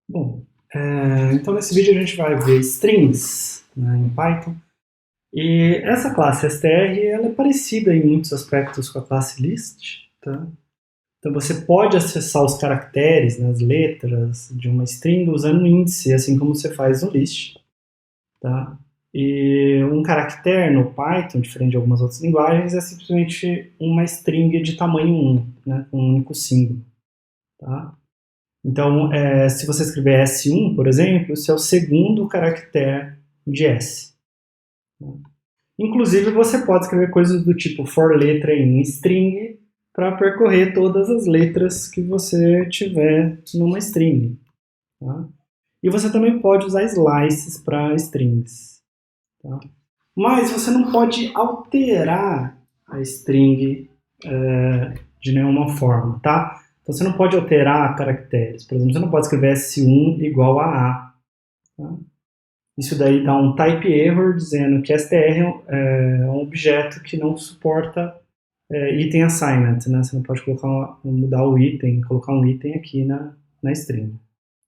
Bom, então nesse vídeo a gente vai ver strings, né, em Python. E essa classe str ela é parecida em muitos aspectos com a classe list. Tá? Então você pode acessar os caracteres, né, as letras de uma string usando um índice, assim como você faz no list. Tá? E um caractere no Python, diferente de algumas outras linguagens, é simplesmente uma string de tamanho 1, né, com um único símbolo. Tá? Então, se você escrever S1, por exemplo, esse é o segundo caractere de S. Inclusive, você pode escrever coisas do tipo for letra em string para percorrer todas as letras que você tiver numa string. Tá? E você também pode usar slices para strings. Tá? Mas você não pode alterar a string de nenhuma forma, tá? Então você não pode alterar caracteres. Por exemplo, você não pode escrever S1 igual a A. Tá? Isso daí dá um type error dizendo que str é um objeto que não suporta item assignment, né? Você não pode mudar o item, colocar um item aqui na string.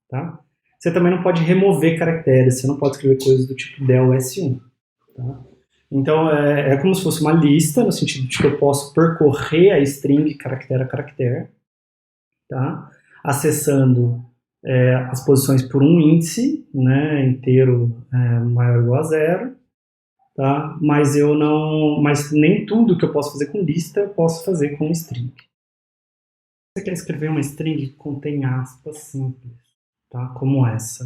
Tá? Você também não pode remover caracteres, você não pode escrever coisas do tipo del S1. Tá? Então é como se fosse uma lista, no sentido de que eu posso percorrer a string caractere a caractere, tá? Acessando as posições por um índice, né, inteiro maior ou igual a zero, tá? Mas nem tudo que eu posso fazer com lista eu posso fazer com string. Você quer escrever uma string que contém aspas simples, tá? Como essa.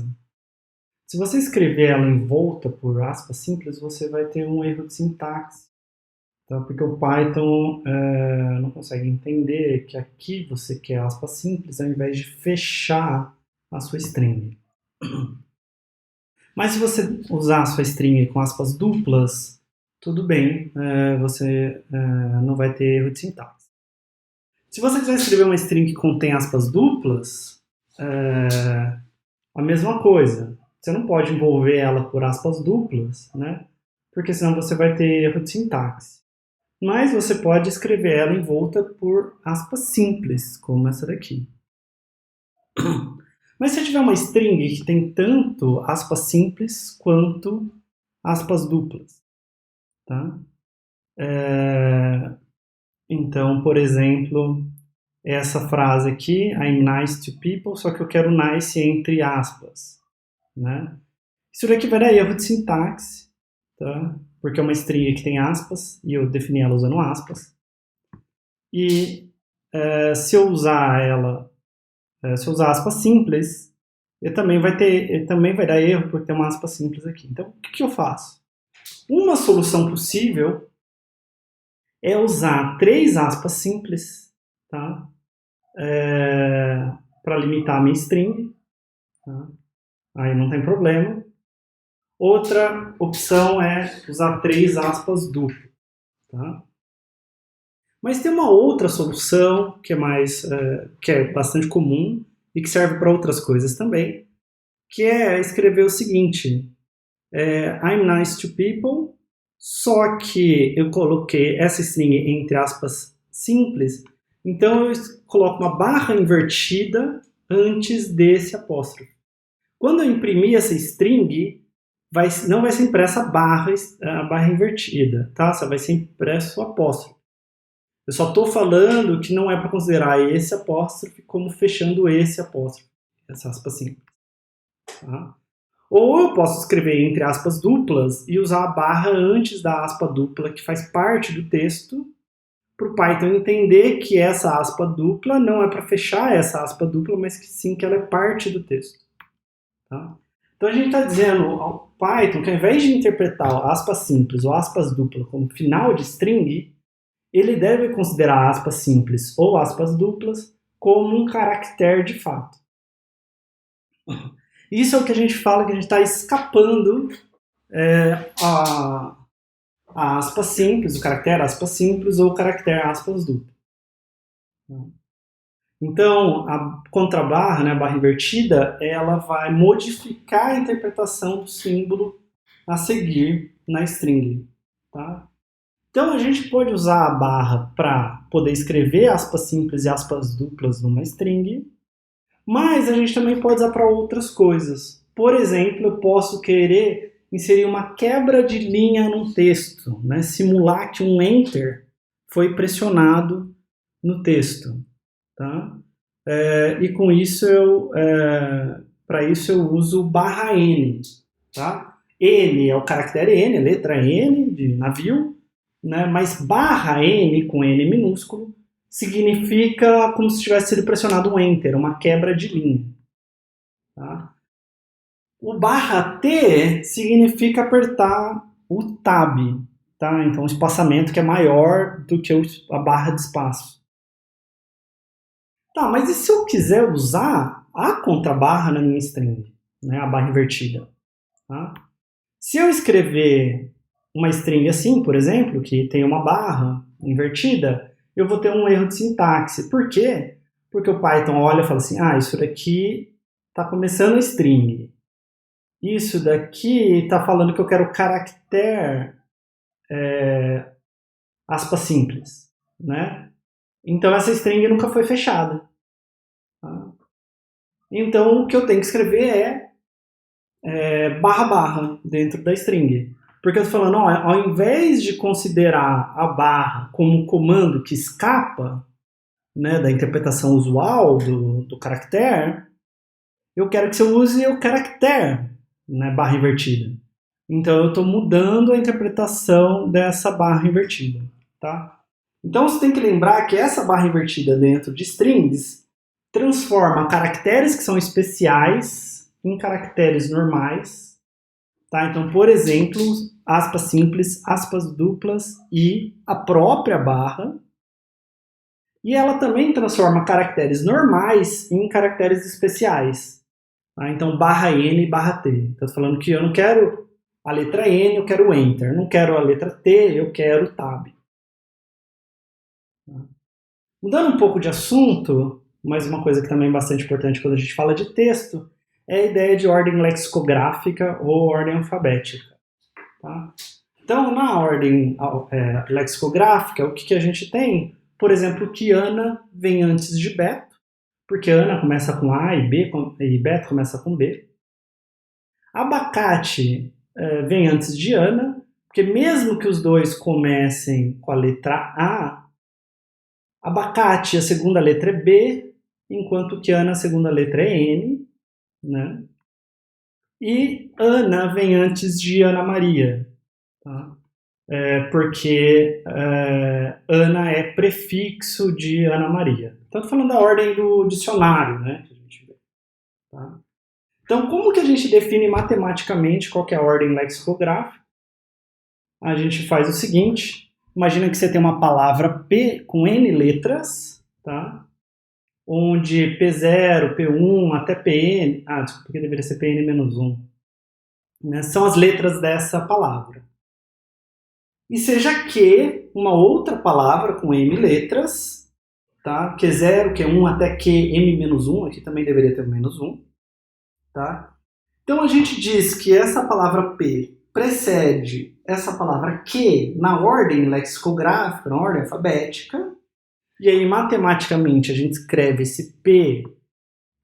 Se você escrever ela envolta por aspas simples, você vai ter um erro de sintaxe. Tá? Porque o Python não consegue entender que aqui você quer aspas simples ao invés de fechar a sua string. Mas se você usar a sua string com aspas duplas, tudo bem, você não vai ter erro de sintaxe. Se você quiser escrever uma string que contém aspas duplas, a mesma coisa. Você não pode envolver ela por aspas duplas, né? Porque senão você vai ter erro de sintaxe. Mas você pode escrever ela envolta por aspas simples, como essa daqui. Mas se tiver uma string que tem tanto aspas simples quanto aspas duplas, tá? Então, por exemplo, essa frase aqui, I'm nice to people, só que eu quero nice entre aspas, né? Isso daqui vai dar erro de sintaxe, tá? Porque é uma string que tem aspas e eu defini ela usando aspas. E se eu usar aspas simples, ele também vai dar erro porque tem uma aspa simples aqui. Então, o que eu faço? Uma solução possível é usar 3 aspas simples, tá? Para limitar a minha string. Tá? Aí não tem problema. Outra opção é usar 3 aspas duplas. Tá? Mas tem uma outra solução que é bastante comum e que serve para outras coisas também, que é escrever o seguinte: I'm nice to people, só que eu coloquei essa string entre aspas simples, então eu coloco uma barra invertida antes desse apóstrofe. Quando eu imprimir essa string, não vai ser impressa a barra invertida, tá? Só vai ser impresso o apóstrofe. Eu só estou falando que não é para considerar esse apóstrofe como fechando esse apóstrofe, essa aspa simples. Tá? Ou eu posso escrever entre aspas duplas e usar a barra antes da aspa dupla que faz parte do texto, para o Python entender que essa aspa dupla não é para fechar essa aspa dupla, mas que sim que ela é parte do texto. Tá? Então a gente está dizendo ao Python que ao invés de interpretar aspas simples ou aspas duplas como final de string, ele deve considerar aspas simples ou aspas duplas como um caractere de fato. Isso é o que a gente fala que a gente está escapando a aspas simples, o caractere aspas simples ou o caractere aspas duplas. Então, a contrabarra, né, a barra invertida, ela vai modificar a interpretação do símbolo a seguir na string. Tá? Então, a gente pode usar a barra para poder escrever aspas simples e aspas duplas numa string, Mas a gente também pode usar para outras coisas. Por exemplo, eu posso querer inserir uma quebra de linha num texto, né? Simular que um enter foi pressionado no texto, tá? E com isso para isso eu uso barra N, tá? N é o caractere N, a letra N de navio, né? Mas barra N com N minúsculo significa como se tivesse sido pressionado um enter, uma quebra de linha, tá? O barra T significa apertar o tab, tá? Então o espaçamento que é maior do que a barra de espaço. Tá, mas e se eu quiser usar a contrabarra na minha string, né, a barra invertida? Tá? Se eu escrever uma string assim, por exemplo, que tem uma barra invertida, eu vou ter um erro de sintaxe. Por quê? Porque o Python olha e fala assim, isso daqui está começando a string. Isso daqui está falando que eu quero caractere aspas simples, né? Então essa string nunca foi fechada. Tá? Então o que eu tenho que escrever barra barra dentro da string. Porque eu estou falando, ao invés de considerar a barra como um comando que escapa, né, da interpretação usual do caractere, eu quero que você use o caractere, né, barra invertida. Então eu estou mudando a interpretação dessa barra invertida. Tá? Então você tem que lembrar que essa barra invertida dentro de strings transforma caracteres que são especiais em caracteres normais. Tá? Então, por exemplo, aspas simples, aspas duplas e a própria barra. E ela também transforma caracteres normais em caracteres especiais. Tá? Então, barra N e barra T. Então, estou falando que eu não quero a letra N, eu quero Enter. Não quero a letra T, eu quero Tab. Tá? Mudando um pouco de assunto, mas uma coisa que também é bastante importante quando a gente fala de texto, é a ideia de ordem lexicográfica ou ordem alfabética. Tá? Então, na ordem lexicográfica, o que a gente tem? Por exemplo, que Ana vem antes de Beto, porque Ana começa com A e Beto começa com B. Abacate vem antes de Ana, porque mesmo que os dois comecem com a letra A, abacate, a segunda letra é B, enquanto que Ana, a segunda letra é N, né? E Ana vem antes de Ana Maria, tá? Porque Ana é prefixo de Ana Maria. Então, estou falando da ordem do dicionário, né? Que a gente vê, tá? Então, como que a gente define matematicamente qual que é a ordem lexicográfica? A gente faz o seguinte, imagina que você tem uma palavra P com N letras, tá? Onde P0, P1 até PN, desculpa, porque deveria ser PN-1, né? São as letras dessa palavra. E seja Q uma outra palavra com M letras, tá? Q0, Q1 até QM-1, aqui também deveria ter o -1, tá? Então a gente diz que essa palavra P precede essa palavra Q na ordem lexicográfica, na ordem alfabética, e aí matematicamente a gente escreve esse P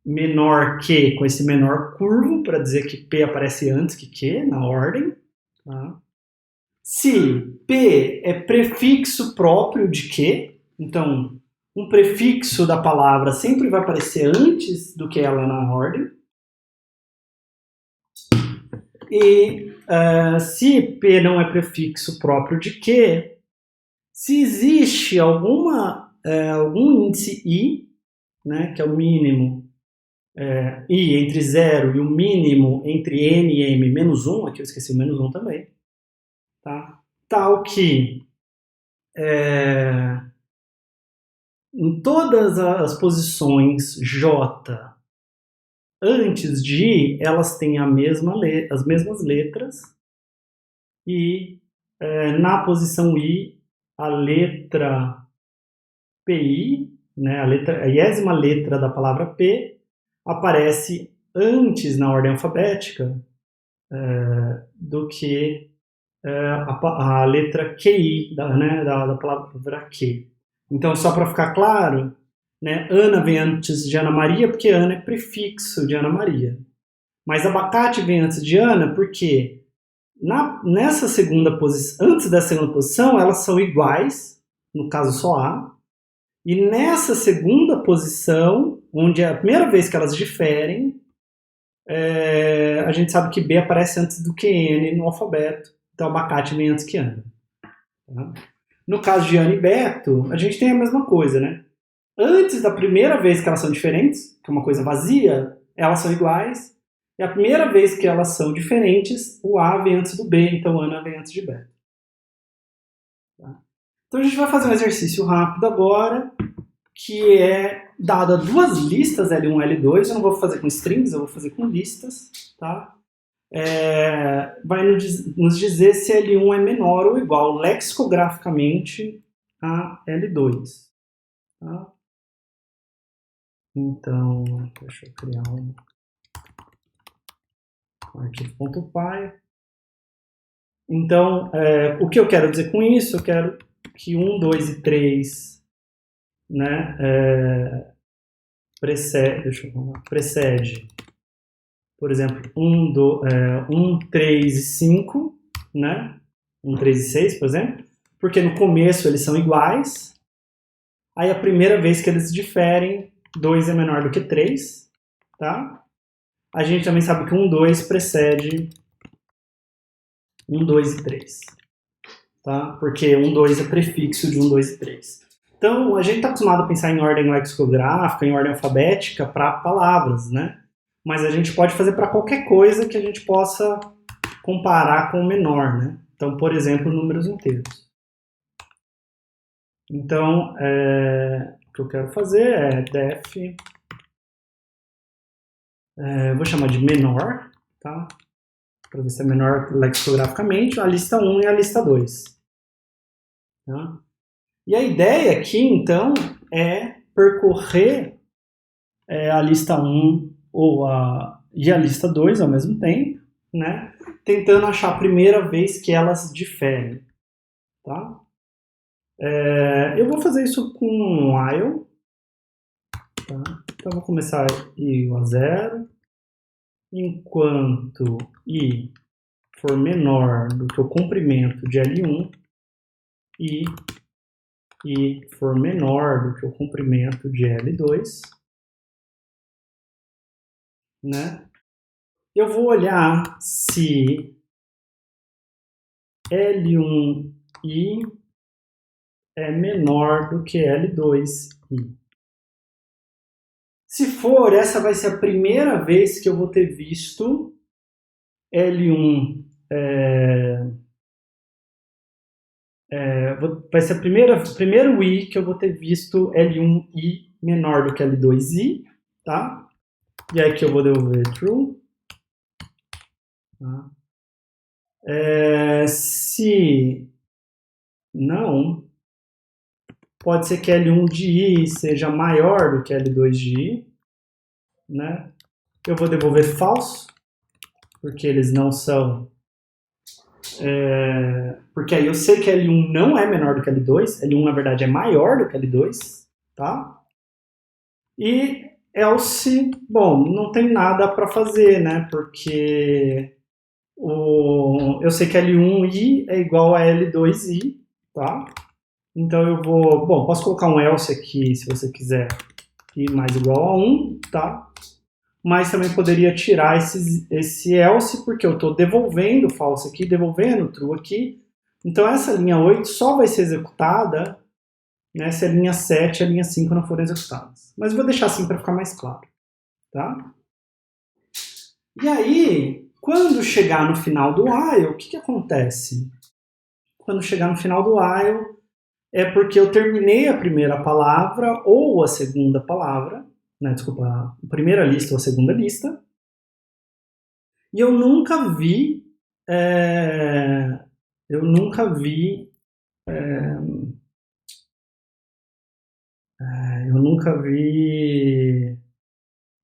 menor que com esse menor curvo para dizer que P aparece antes que Q na ordem, tá? Se P é prefixo próprio de Q, então um prefixo da palavra sempre vai aparecer antes do que ela na ordem. E se P não é prefixo próprio de Q, se existe algum índice I, né, que é o mínimo I entre 0 e o mínimo entre N e M -1, aqui eu esqueci o -1 também, tá? Tal que em todas as posições J antes de I, elas têm as mesmas letras, e na posição I, a letra PI, né, a iésima letra da palavra P, aparece antes na ordem alfabética do que a letra QI, né, da palavra Q. Então, só para ficar claro, né? Ana vem antes de Ana Maria porque Ana é prefixo de Ana Maria. Mas abacate vem antes de Ana porque nessa segunda posição, antes da segunda posição, elas são iguais, no caso só A. E nessa segunda posição, onde é a primeira vez que elas diferem, a gente sabe que B aparece antes do que N no alfabeto. Então abacate vem antes que Ana. Tá? No caso de Ana e Beto, a gente tem a mesma coisa, né? Antes da primeira vez que elas são diferentes, que é uma coisa vazia, elas são iguais. E a primeira vez que elas são diferentes, o A vem antes do B, então Ana vem antes de Beto. Tá? Então a gente vai fazer um exercício rápido agora, que é dada duas listas, L1 e L2. Eu não vou fazer com strings, eu vou fazer com listas. Tá? Vai nos dizer se L1 é menor ou igual lexicograficamente a L2. Tá? Então, deixa eu criar um arquivo.py. Então, o que eu quero dizer com isso? Eu quero que 1, 2 e 3, né, precede, por exemplo, 1, 3 e 5, né? 1, 3 e 6, por exemplo, porque no começo eles são iguais, aí a primeira vez que eles diferem, 2 é menor do que 3, tá? A gente também sabe que 1, 2 precede 1, 2 e 3, tá? Porque 1, 2 é prefixo de 1, 2 e 3. Então, a gente está acostumado a pensar em ordem lexicográfica, em ordem alfabética para palavras, né? Mas a gente pode fazer para qualquer coisa que a gente possa comparar com o menor, né? Então, por exemplo, números inteiros. Então, o que eu quero fazer é def, vou chamar de menor, tá? Para ver se é menor lexicograficamente, a lista 1 e a lista 2. Tá? E a ideia aqui, então, é percorrer a lista 1 e a lista 2 ao mesmo tempo, né? Tentando achar a primeira vez que elas diferem. Tá? Eu vou fazer isso com um while. Tá? Então, vou começar i igual a 0. Enquanto i for menor do que o comprimento de L1 e i for menor do que o comprimento de L2, né? Eu vou olhar se L1i é menor do que L2i. Se for, essa vai ser a primeira vez que eu vou ter visto L1 vai ser primeiro i que eu vou ter visto L1i menor do que L2i, tá? E aí que eu vou devolver true. Tá? Se não, pode ser que L1 de i seja maior do que L2 de i, né? Eu vou devolver false, porque eles não são... porque aí eu sei que L1 não é menor do que L2, L1 na verdade é maior do que L2, tá? E else, bom, não tem nada para fazer, né? Porque eu sei que L1i é igual a L2i, tá? Então eu vou, bom, posso colocar um else aqui se você quiser, i mais igual a 1, tá? Mas também poderia tirar esse else, porque eu estou devolvendo false aqui, devolvendo true aqui. Então essa linha 8 só vai ser executada, né, se a linha 7 e a linha 5 não forem executadas. Mas eu vou deixar assim para ficar mais claro. Tá? E aí, quando chegar no final do while, o que acontece? Quando chegar no final do while, é porque eu terminei a primeira palavra ou a segunda palavra, né, desculpa, a primeira lista ou a segunda lista, e eu nunca vi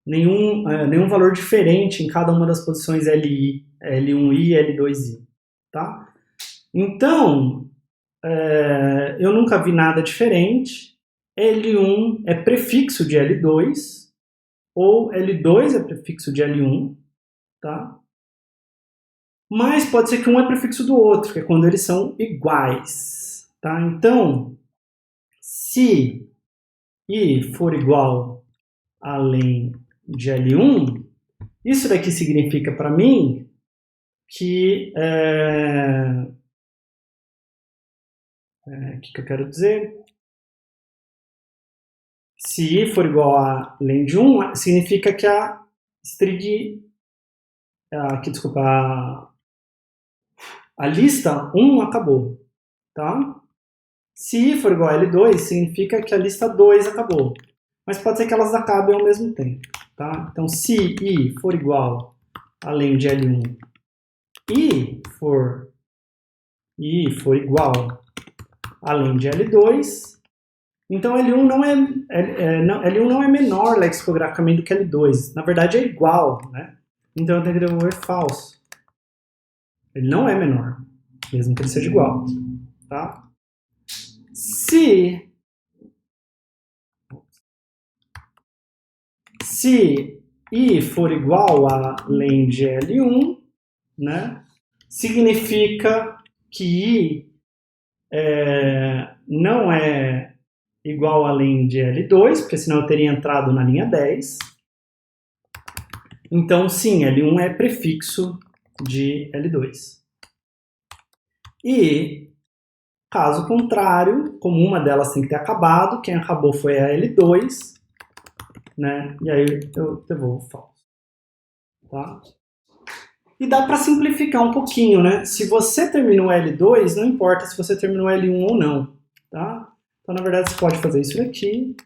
nenhum valor diferente em cada uma das posições LI, L1i e L2i, tá? Então, eu nunca vi nada diferente, L1 é prefixo de L2, ou L2 é prefixo de L1, tá? Mas pode ser que um é prefixo do outro, que é quando eles são iguais, tá? Então, se I for igual além de L1, isso daqui significa para mim que... o que eu quero dizer? Se I for igual a além de 1, significa que a string... a lista 1 acabou, tá? Se I for igual a L2, significa que a lista 2 acabou. Mas pode ser que elas acabem ao mesmo tempo, tá? Então, se I for igual além de L1 e I for igual além de L2, então L1 não é menor lexicograficamente do que L2. Na verdade, é igual, né? Então eu tenho que devolver false. Ele não é menor, mesmo que ele seja igual, tá? Se I for igual a além de L1, né, significa que I não é igual a além de L2, porque senão eu teria entrado na linha 10. Então, sim, L1 é prefixo de L2. E, caso contrário, como uma delas tem que ter acabado, quem acabou foi a L2, né? E aí eu devolvo falso. Tá? E dá para simplificar um pouquinho, né? Se você terminou L2, não importa se você terminou L1 ou não. Tá? Então, na verdade, você pode fazer isso aqui,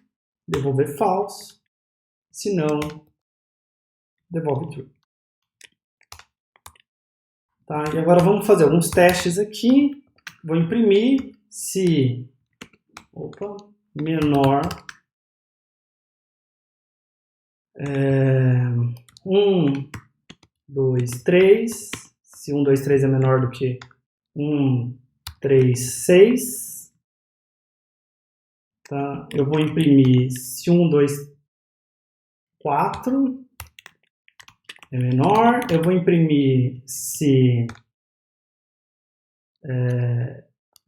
devolver false, se não, devolve true. Tá? E agora vamos fazer alguns testes aqui. Vou imprimir se menor 1, 2, 3. Se 1, 2, 3 é menor do que 1, 3, 6. Tá? Eu vou imprimir se 1, 2, 4 é menor. Eu vou imprimir se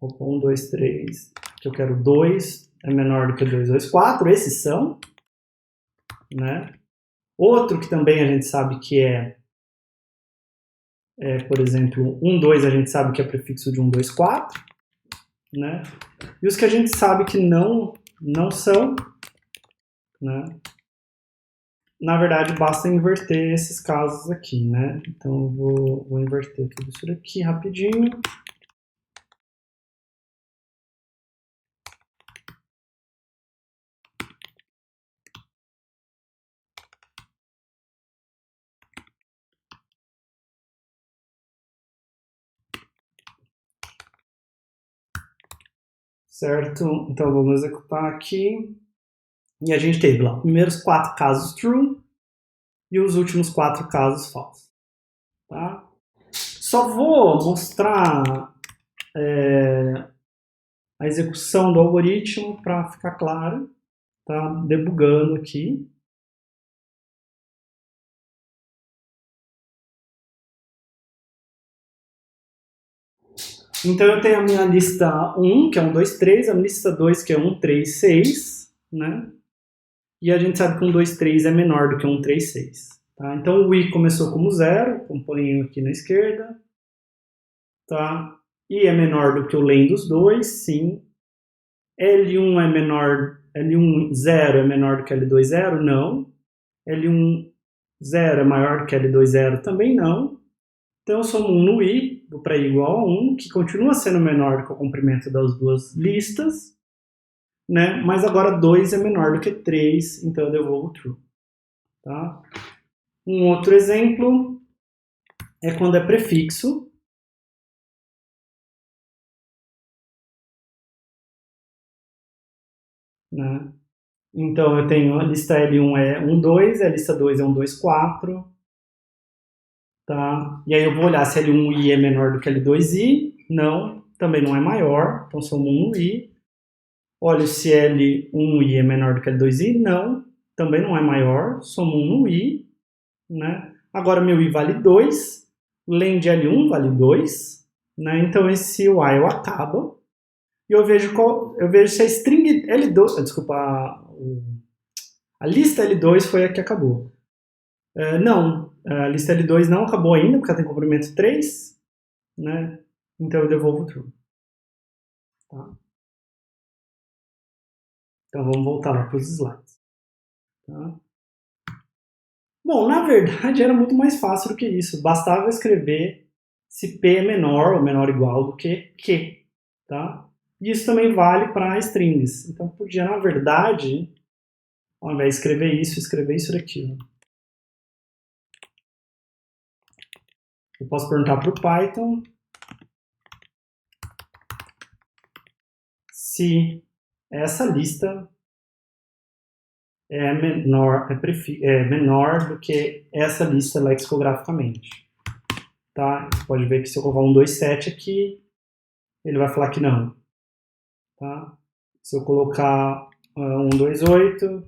1, 2, 3, que eu quero 2 é menor do que 2, 2, 4. Esses são, né? Outro que também a gente sabe que por exemplo, 1, 2 a gente sabe que é prefixo de 1, 2, 4, né? E os que a gente sabe que não são, né? Na verdade, basta inverter esses casos aqui, né? Então, eu vou inverter tudo isso daqui rapidinho. Certo? Então, vamos executar aqui. E a gente teve lá os primeiros 4 casos true e os últimos 4 casos false. Tá? Só vou mostrar a execução do algoritmo para ficar claro. Tá? Debugando aqui. Então eu tenho a minha lista 1, que é 1, 2, 3, a lista 2, que é 1, 3, 6, né? E a gente sabe que 1, 2, 3 é menor do que 1, 3, 6. Tá? Então o I começou como 0, com um polinho aqui na esquerda. Tá? I é menor do que o len dos dois, sim. L1 é menor, L1 0 é menor do que L2 0? Não. L1 0 é maior do que L2 0? Também não. Então eu somo 1 no I, vou para I igual a 1, que continua sendo menor do que o comprimento das duas listas, né? Mas agora 2 é menor do que 3, então eu devolvo true. Tá? Um outro exemplo é quando é prefixo. Né? Então eu tenho a lista L1 é 1, 2, a lista 2 é 1, 2, 4. Tá? E aí eu vou olhar se L1i é menor do que L2i. Não, também não é maior, então somo 1 no i. Olho se L1i é menor do que L2i. Não, também não é maior. Somo 1 no i. Né? Agora meu i vale 2. Len de L1 vale 2. Né? Então esse while acaba. E eu vejo se a string L2... Desculpa, a lista L2 foi a que acabou. Não, a lista L2 não acabou ainda, porque ela tem comprimento 3. Né? Então eu devolvo true. Tá? Então vamos voltar lá para os slides. Tá? Bom, na verdade era muito mais fácil do que isso. Bastava escrever se P é menor ou menor ou igual do que Q. Tá? E isso também vale para strings. Então podia, na verdade, ao invés de escrever isso daqui. Ó. Eu posso perguntar para o Python se essa lista é menor do que essa lista lexicograficamente. Tá? Você pode ver que se eu colocar 127 aqui, ele vai falar que não. Tá? Se eu colocar 128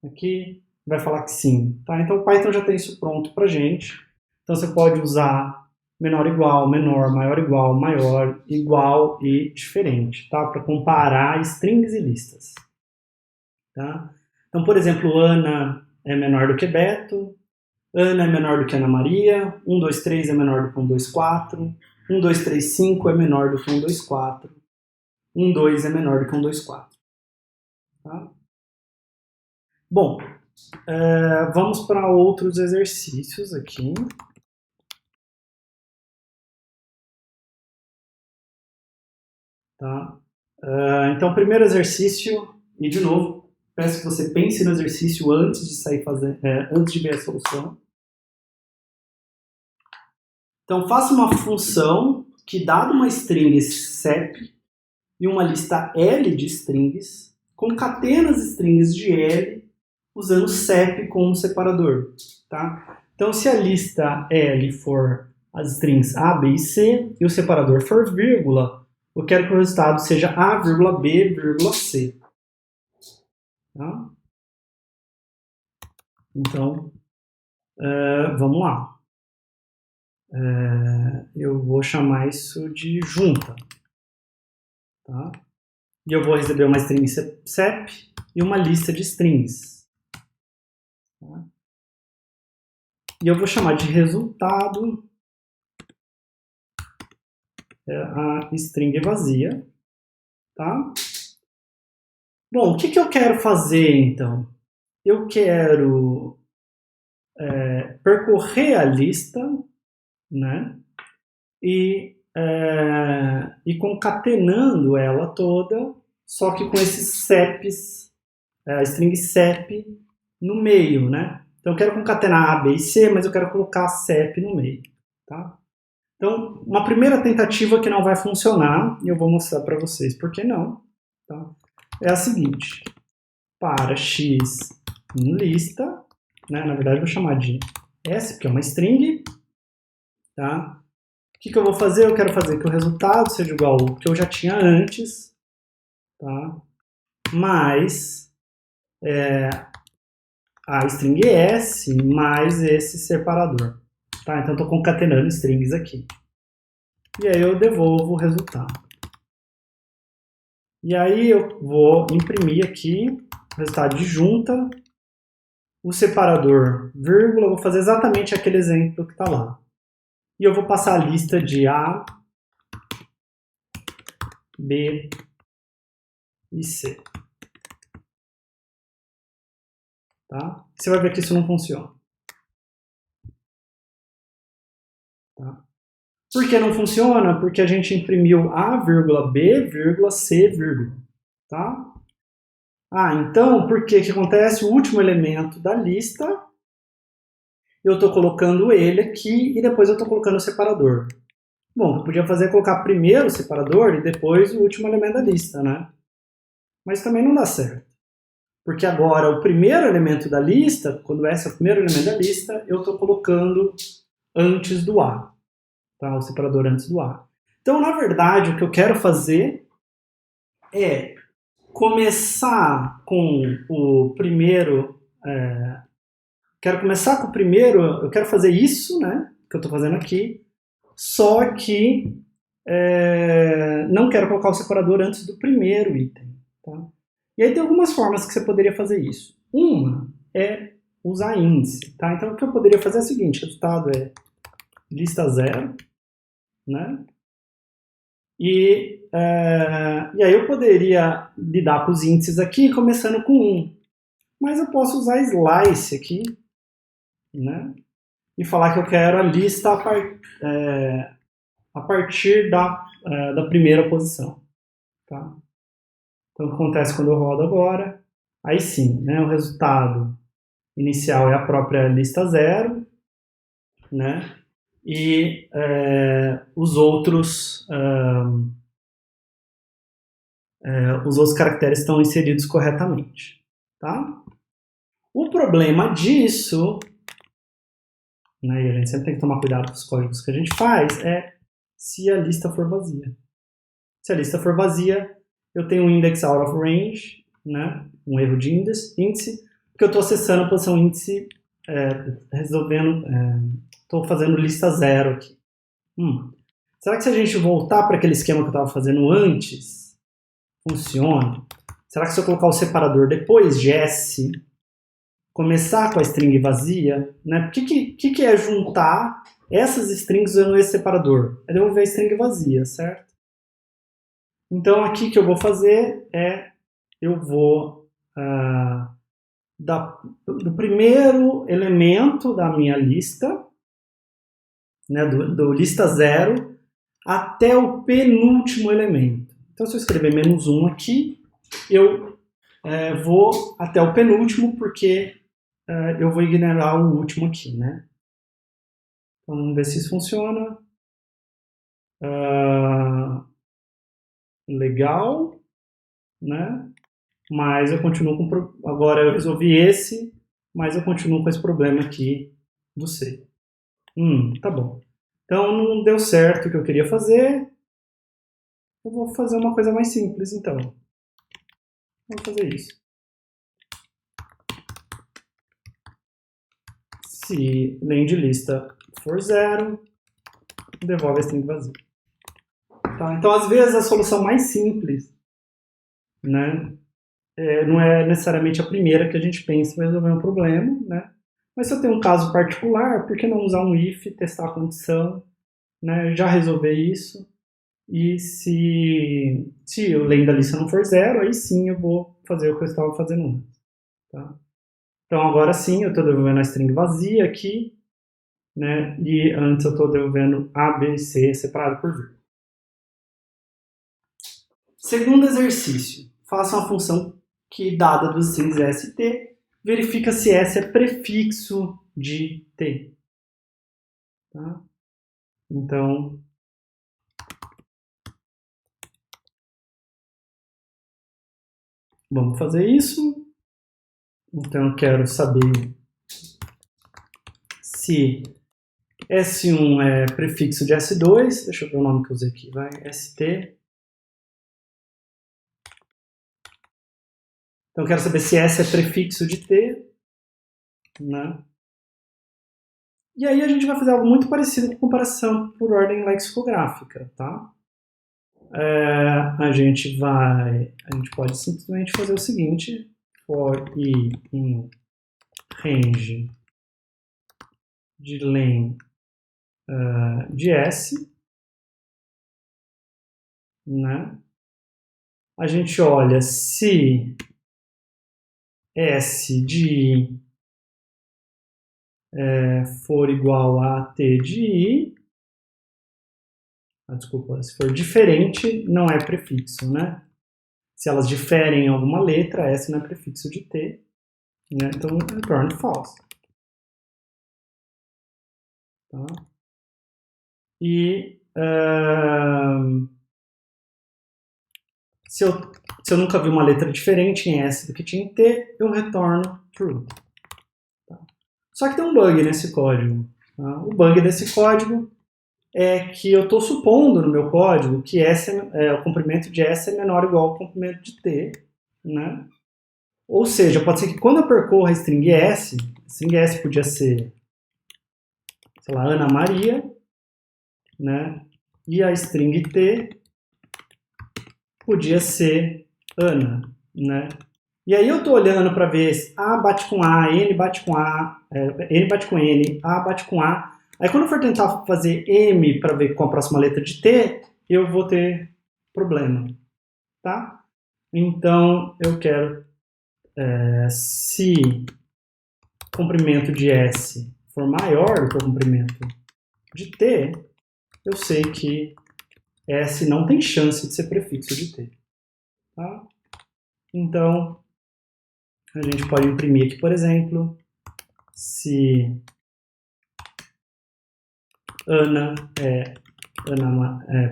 aqui, vai falar que sim. Tá? Então o Python já tem isso pronto pra gente. Então você pode usar menor igual, menor, maior igual, maior, igual e diferente, tá? Para comparar strings e listas. Tá? Então, por exemplo, Ana é menor do que Beto, Ana é menor do que Ana Maria, 123 é menor do que 124, 1235 é menor do que 124, 12 é menor do que 124. Tá? Bom, vamos para outros exercícios aqui. Tá? Então, primeiro exercício, e de novo, peço que você pense no exercício antes de sair antes de ver a solução. Então, faça uma função que, dado uma string sep e uma lista L de strings, concatena as strings de L usando sep como separador. Tá? Então, se a lista L for as strings A, B e C e o separador for vírgula, eu quero que o resultado seja A, B, C. Tá? Então, vamos lá. Eu vou chamar isso de junta. Tá? E eu vou receber uma string sep e uma lista de strings. Tá? E eu vou chamar de resultado a string vazia. Tá? Bom, o que eu quero fazer então? Eu quero percorrer a lista, né? E concatenando ela toda, só que com esses seps, a string sep no meio, né? Então eu quero concatenar A, B e C, mas eu quero colocar sep no meio, tá? Então, uma primeira tentativa que não vai funcionar, e eu vou mostrar para vocês por que não, tá? É a seguinte: para x em lista, né? Na verdade eu vou chamar de s, porque é uma string, tá? O que eu vou fazer? Eu quero fazer que o resultado seja igual ao que eu já tinha antes, tá? Mais a string s mais esse separador. Tá? Então, estou concatenando strings aqui. E aí eu devolvo o resultado. E aí eu vou imprimir aqui o resultado de junta, o separador, vírgula, eu vou fazer exatamente aquele exemplo que está lá. E eu vou passar a lista de A, B e C. Tá? Você vai ver que isso não funciona. Tá? Por que não funciona? Porque a gente imprimiu A, B, C, tá? Então, por que acontece? O último elemento da lista, eu estou colocando ele aqui e depois eu estou colocando o separador. Bom, o que eu podia fazer é colocar primeiro o separador e depois o último elemento da lista, né? Mas também não dá certo. Porque agora o primeiro elemento da lista, quando esse é o primeiro elemento da lista, eu estou colocando antes do A. Tá? O separador antes do A. Então, na verdade, o que eu quero fazer é começar com o primeiro... quero começar com o primeiro... Eu quero fazer isso, né? Que eu estou fazendo aqui. Só que não quero colocar o separador antes do primeiro item. Tá? E aí tem algumas formas que você poderia fazer isso. Uma é usar índice. Tá? Então o que eu poderia fazer é o seguinte, o resultado é lista 0, né? E aí eu poderia lidar com os índices aqui, começando com 1. Mas eu posso usar slice aqui, né? E falar que eu quero a lista a partir da primeira posição. Tá? Então o que acontece quando eu rodo agora? Aí sim, né? O resultado inicial é a própria lista 0, né? E os outros caracteres estão inseridos corretamente. Tá? O problema disso, né, e a gente sempre tem que tomar cuidado com os códigos que a gente faz, é se a lista for vazia. Se a lista for vazia, eu tenho um index out of range, né, um erro de índice, porque eu estou acessando a posição índice, estou fazendo lista 0 aqui. Será que se a gente voltar para aquele esquema que eu estava fazendo antes, funciona? Será que se eu colocar o separador depois de S, começar com a string vazia, né? O que é juntar essas strings usando esse separador? É devolver a string vazia, certo? Então aqui que eu vou fazer eu vou do primeiro elemento da minha lista, né, do lista 0, até o penúltimo elemento. Então se eu escrever -1 aqui, eu vou até o penúltimo, porque eu vou ignorar o último aqui, né? Então, vamos ver se isso funciona. Legal, né? Mas eu continuo com... Agora eu resolvi esse, mas eu continuo com esse problema aqui do C. Tá bom. Então, não deu certo o que eu queria fazer. Eu vou fazer uma coisa mais simples, então. Vou fazer isso. Se len de lista for 0, devolve a string vazia. Tá? Então, às vezes, a solução mais simples, né, não é necessariamente a primeira que a gente pensa para resolver um problema, né? Mas se eu tenho um caso particular, por que não usar um if, testar a condição, né, já resolver isso? E se o len da lista não for 0, aí sim eu vou fazer o que eu estava fazendo antes. Tá? Então agora sim eu estou devolvendo a string vazia aqui, né? E antes eu estou devolvendo A, B e C separado por vírgula. Segundo exercício, faça uma função que, dada dos strings ST, verifica se S é prefixo de T. Tá? Então, vamos fazer isso. Então, eu quero saber se S1 é prefixo de S2. Deixa eu ver o nome que eu usei aqui. Vai, ST. Então, eu quero saber se S é prefixo de T. Né? E aí a gente vai fazer algo muito parecido com comparação por ordem lexicográfica. Tá? A gente pode simplesmente fazer o seguinte: for i em range de len de S, né? A gente olha se S de I for igual a T de I, desculpa, se for diferente, não é prefixo, né? Se elas diferem em alguma letra, S não é prefixo de T, né? Então, return false. Tá? E se eu nunca vi uma letra diferente em S do que tinha em T, eu retorno true. Tá? Só que tem um bug nesse código. Tá? O bug desse código é que eu estou supondo no meu código que o comprimento de S é menor ou igual ao comprimento de T, né? Ou seja, pode ser que quando eu percorra a string S podia ser, sei lá, Ana Maria, né? E a string T podia ser Ana, né? E aí eu estou olhando para ver se A bate com A, N bate com A, N bate com N, A bate com A. Aí quando eu for tentar fazer M para ver com a próxima letra de T, eu vou ter problema, tá? Então eu quero, se o comprimento de S for maior do que o comprimento de T, eu sei que S não tem chance de ser prefixo de T, tá? Então a gente pode imprimir aqui, por exemplo, se Ana é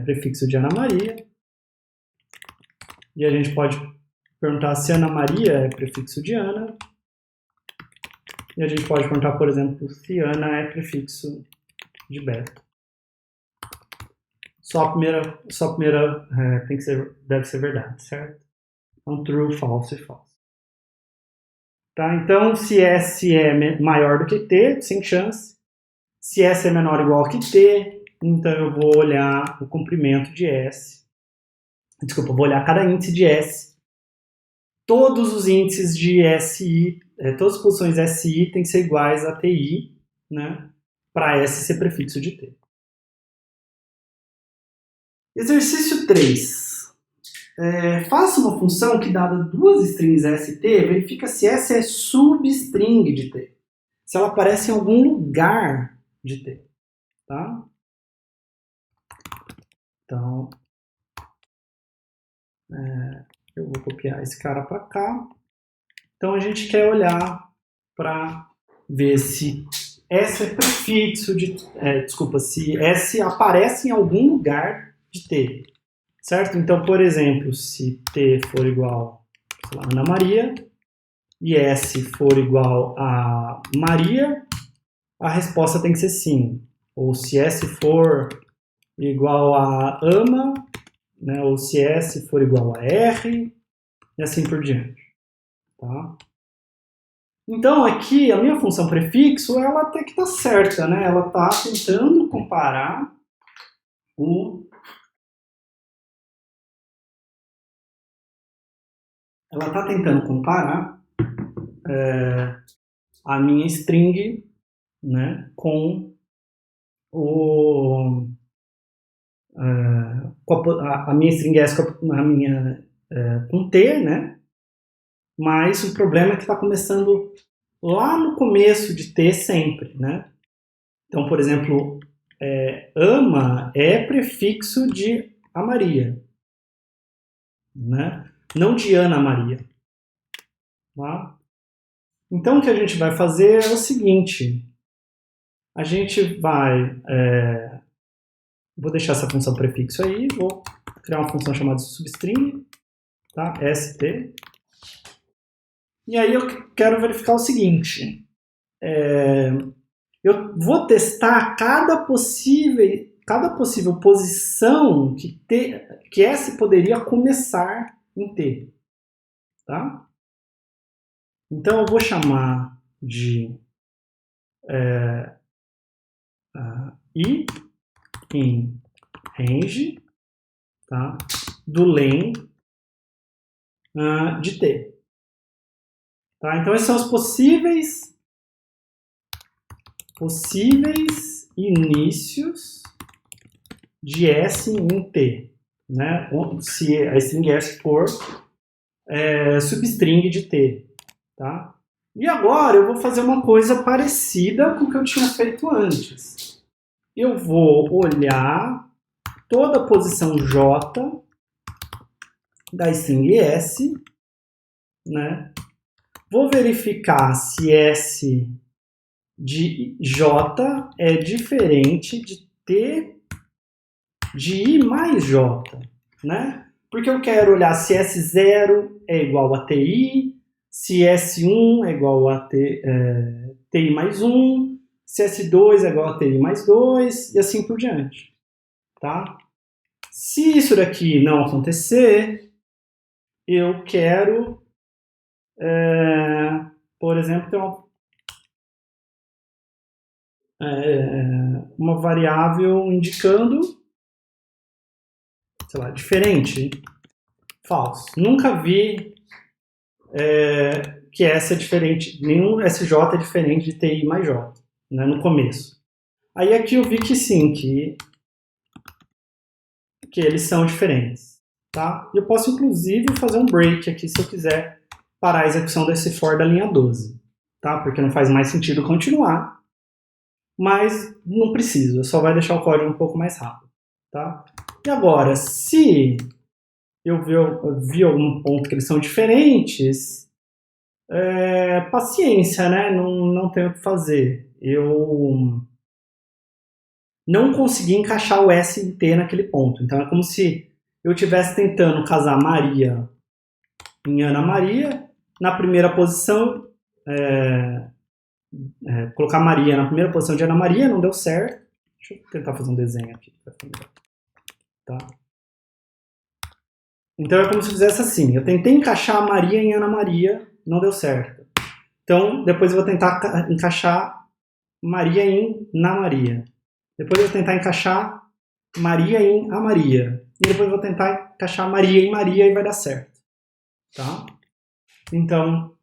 prefixo de Ana Maria, e a gente pode perguntar se Ana Maria é prefixo de Ana, e a gente pode perguntar, por exemplo, se Ana é prefixo de Beto. Só a primeira deve ser verdade, certo? Então, true, false e false. Tá? Então, se S é maior do que T, sem chance. Se S é menor ou igual que T, então eu vou olhar o comprimento de S. Desculpa, eu vou olhar cada índice de S. Todos os índices de SI, todas as posições SI têm que ser iguais a TI, né? Para S ser prefixo de T. Exercício 3. Faça uma função que, dada duas strings ST, verifica se S é substring de T. Se ela aparece em algum lugar de T. Tá? Então, eu vou copiar esse cara para cá. Então, a gente quer olhar para ver se S é prefixo de... se S aparece em algum lugar de T. Certo? Então, por exemplo, se T for igual a Ana Maria e S for igual a Maria, a resposta tem que ser sim. Ou se S for igual a ama, né? Ou se S for igual a R, e assim por diante. Tá? Então, aqui, a minha função prefixo, ela até que está certa, né? Ela está tentando comparar a minha string, né, com a minha string S com T, né? Mas o problema é que está começando lá no começo de T sempre, né? Então, por exemplo, ama é prefixo de a Maria, né? Não de Ana Maria. Tá? Então, o que a gente vai fazer é o seguinte. A gente vai... vou deixar essa função prefixo aí, vou criar uma função chamada substring, tá? st. E aí eu quero verificar o seguinte. Eu vou testar cada possível posição que S poderia começar em T. Tá? Então eu vou chamar de I em range, tá? Do len de T. Tá? Então esses são os possíveis inícios de S em T, né? Se a string S for substring de T, tá? E agora eu vou fazer uma coisa parecida com o que eu tinha feito antes. Eu vou olhar toda a posição J da string S, né? Vou verificar se S de J é diferente de T de I mais J, né? Porque eu quero olhar se S0 é igual a TI, se S1 é igual a TI mais 1, se S2 é igual a TI mais 2, e assim por diante. Tá? Se isso daqui não acontecer, eu quero Por exemplo, tem uma variável indicando, sei lá, diferente, falso. Nunca vi que S é diferente, nenhum SJ é diferente de TI mais J, né, no começo. Aí aqui eu vi que sim, que eles são diferentes. Tá? Eu posso inclusive fazer um break aqui se eu quiser parar a execução desse for da linha 12, tá? Porque não faz mais sentido continuar, mas não preciso, só vai deixar o código um pouco mais rápido. Tá? E agora, se eu vi algum ponto que eles são diferentes, paciência, né? Não tenho o que fazer. Eu não consegui encaixar o S e T naquele ponto. Então é como se eu estivesse tentando casar Maria em Ana Maria, na primeira posição, colocar Maria na primeira posição de Ana Maria, não deu certo. Deixa eu tentar fazer um desenho aqui. Tá? Então é como se eu fizesse assim, eu tentei encaixar Maria em Ana Maria, não deu certo. Então depois eu vou tentar encaixar Maria em Na Maria. Depois eu vou tentar encaixar Maria em A Maria. E depois eu vou tentar encaixar Maria em Maria e vai dar certo. Tá? Então,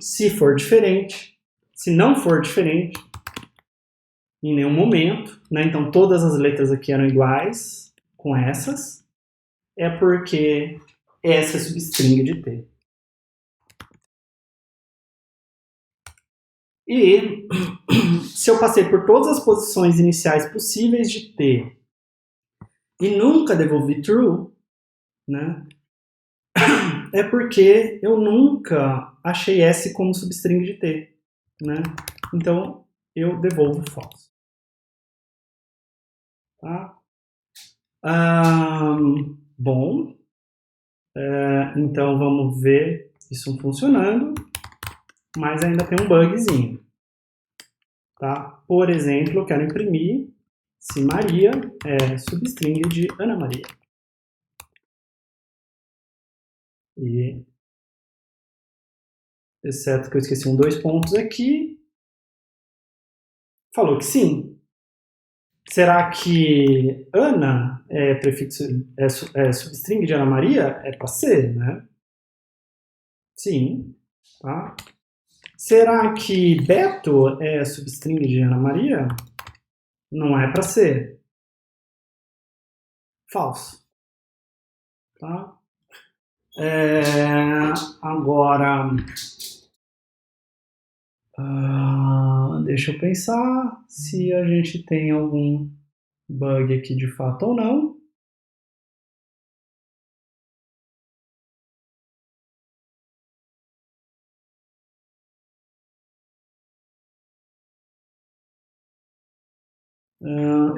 se for diferente, se não for diferente, em nenhum momento, né? Então todas as letras aqui eram iguais com essas, é porque essa é substring de T. E se eu passei por todas as posições iniciais possíveis de T e nunca devolvi true, né? É porque eu nunca achei S como substring de T, né? Então eu devolvo false. Tá? Bom, então vamos ver isso funcionando, mas ainda tem um bugzinho. Tá? Por exemplo, eu quero imprimir se Maria é substring de Ana Maria. E, exceto que eu esqueci dois pontos aqui, falou que sim. Será que Ana é prefixo, é substring de Ana Maria? É para ser, né? Sim. Tá? Será que Beto é substring de Ana Maria? Não é para ser. Falso. Tá? Agora, deixa eu pensar se a gente tem algum bug aqui de fato ou não.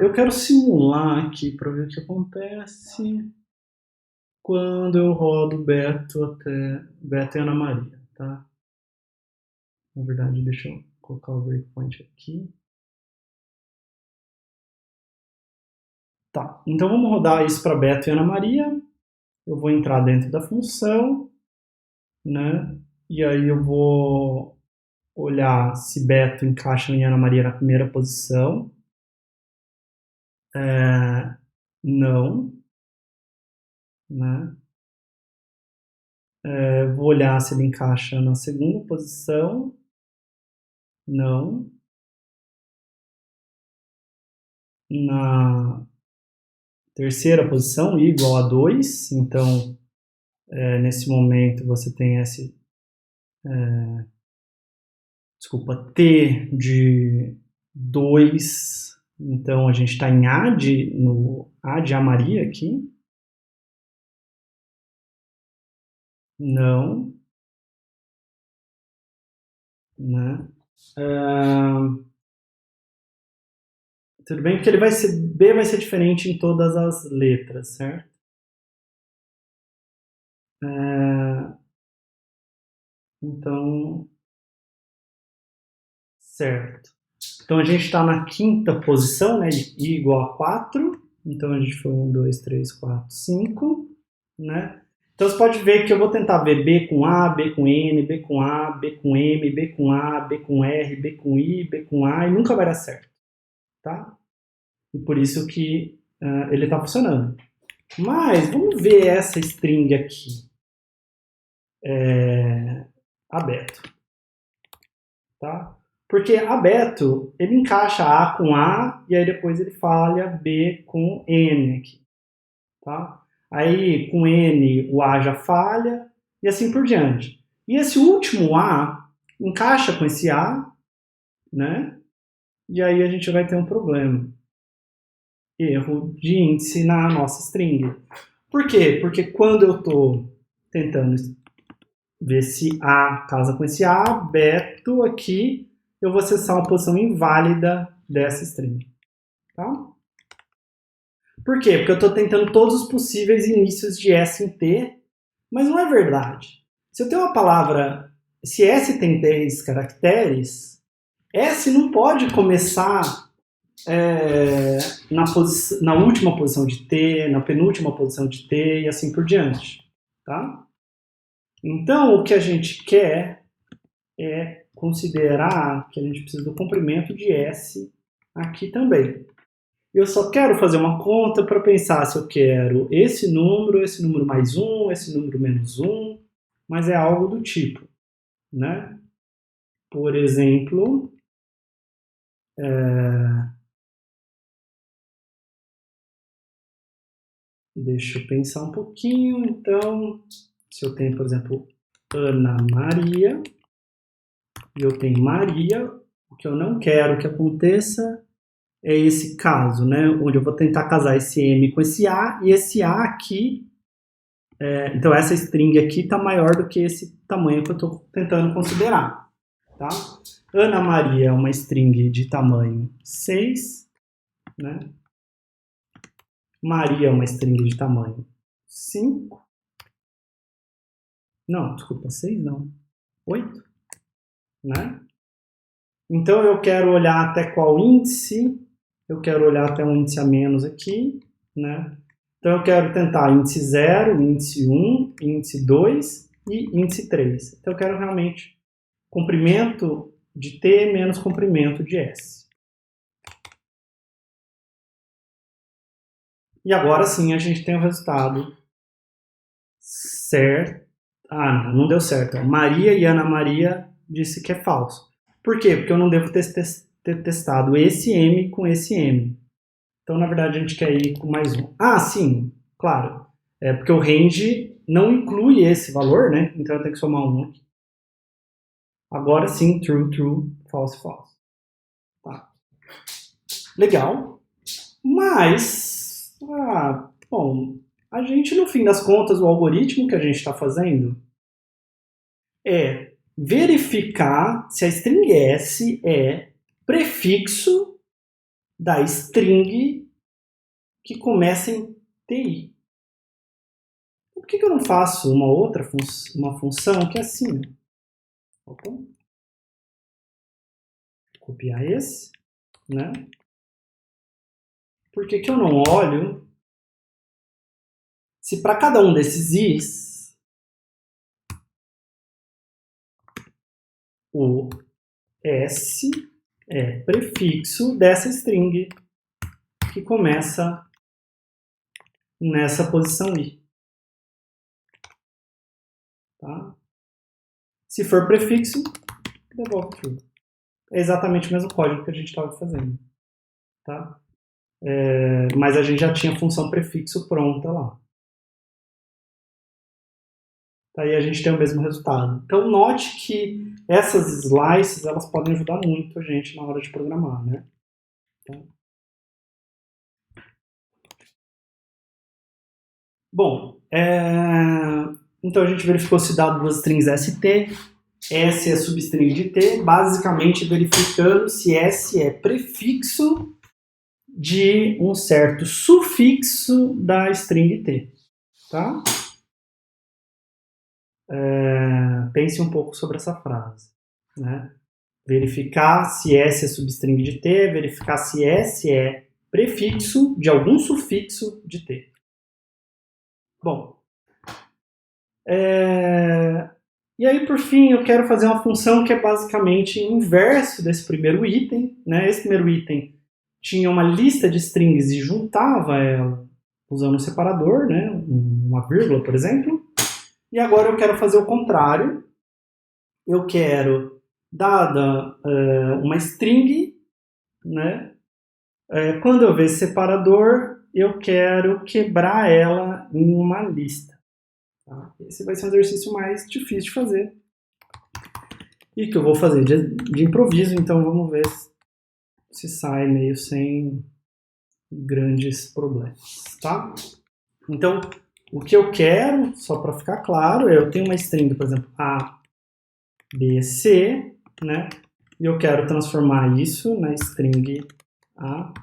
Eu quero simular aqui para ver o que acontece quando eu rodo Beto e Ana Maria, tá? Na verdade, deixa eu colocar o breakpoint aqui. Tá, então vamos rodar isso para Beto e Ana Maria. Eu vou entrar dentro da função, né? E aí eu vou olhar se Beto encaixa em Ana Maria na primeira posição. Não, né? Vou olhar se ele encaixa na segunda posição. Não. Na terceira posição, I igual a 2. Então, nesse momento, você tem esse... T de 2. Então, a gente está em no A de A Maria aqui. Não. Né? Tudo bem, porque B vai ser diferente em todas as letras, certo? Então, certo. Então a gente está na quinta posição, né? I igual a 4. Então a gente foi 1, 2, 3, 4, 5, né? Então você pode ver que eu vou tentar ver B com A, B com N, B com A, B com M, B com A, B com R, B com I, B com A, e nunca vai dar certo, tá? E por isso que ele está funcionando. Mas vamos ver essa string aqui, aberto, tá? Porque aberto, ele encaixa A com A e aí depois ele falha B com N aqui, tá? Aí com N o A já falha e assim por diante. E esse último A encaixa com esse A, né? E aí a gente vai ter um problema. Erro de índice na nossa string. Por quê? Porque quando eu estou tentando ver se A casa com esse A, Beto aqui, eu vou acessar uma posição inválida dessa string. Tá? Por quê? Porque eu estou tentando todos os possíveis inícios de S em T, mas não é verdade. Se eu tenho uma palavra, se S tem 10 caracteres, S não pode começar na última posição de T, na penúltima posição de T e assim por diante. Tá? Então, o que a gente quer é considerar que a gente precisa do comprimento de S aqui também. Eu só quero fazer uma conta para pensar se eu quero esse número mais 1, esse número menos 1, mas é algo do tipo, né? Por exemplo, deixa eu pensar um pouquinho. Então, se eu tenho, por exemplo, Ana Maria, e eu tenho Maria, o que eu não quero que aconteça é esse caso, né? Onde eu vou tentar casar esse M com esse A, e esse A aqui, então essa string aqui está maior do que esse tamanho que eu estou tentando considerar. Tá? Ana Maria é uma string de tamanho 6, né? Maria é uma string de tamanho 5. Não, desculpa, 6 não. 8, né? Então eu quero olhar até qual índice? Eu quero olhar até um índice a menos aqui, né? Então eu quero tentar índice 0, índice 1, índice 2 e índice 3. Então eu quero realmente comprimento de T menos comprimento de S. E agora sim a gente tem o resultado certo. Ah, não deu certo. Maria e Ana Maria disse que é falso. Por quê? Porque eu não devo ter testado esse M com esse M. Então, na verdade, a gente quer ir com mais um. Ah, sim, claro. É porque o range não inclui esse valor, né? Então eu tenho que somar um aqui. Agora sim, true, true, false, false. Tá. Legal. Mas, bom, a gente, no fim das contas, o algoritmo que a gente está fazendo é verificar se a string S é prefixo da string que começa em TI. Por que eu não faço uma outra uma função que é assim? Opa. Copiar esse, né? Por que eu não olho se para cada um desses is o S é prefixo dessa string que começa nessa posição I. Tá? Se for prefixo, devolve true. É exatamente o mesmo código que a gente estava fazendo. Tá? Mas a gente já tinha a função prefixo pronta lá. Aí a gente tem o mesmo resultado. Então note que essas slices elas podem ajudar muito a gente na hora de programar, né? Bom, então a gente verificou se dá duas strings ST, S é substring de T, basicamente verificando se S é prefixo de um certo sufixo da string T. Tá? Pense um pouco sobre essa frase. Né? Verificar se S é substring de T, verificar se S é prefixo de algum sufixo de T. Bom, E aí, por fim, eu quero fazer uma função que é basicamente o inverso desse primeiro item, né? Esse primeiro item tinha uma lista de strings e juntava ela usando um separador, né? Uma vírgula, por exemplo. E agora eu quero fazer o contrário. Eu quero, dada uma string, né? Quando eu ver esse separador, eu quero quebrar ela em uma lista. Tá? Esse vai ser um exercício mais difícil de fazer. E que eu vou fazer de improviso, então vamos ver se sai meio sem grandes problemas, tá? Então, o que eu quero, só para ficar claro, eu tenho uma string, por exemplo, A, B, C, né? E eu quero transformar isso na string A,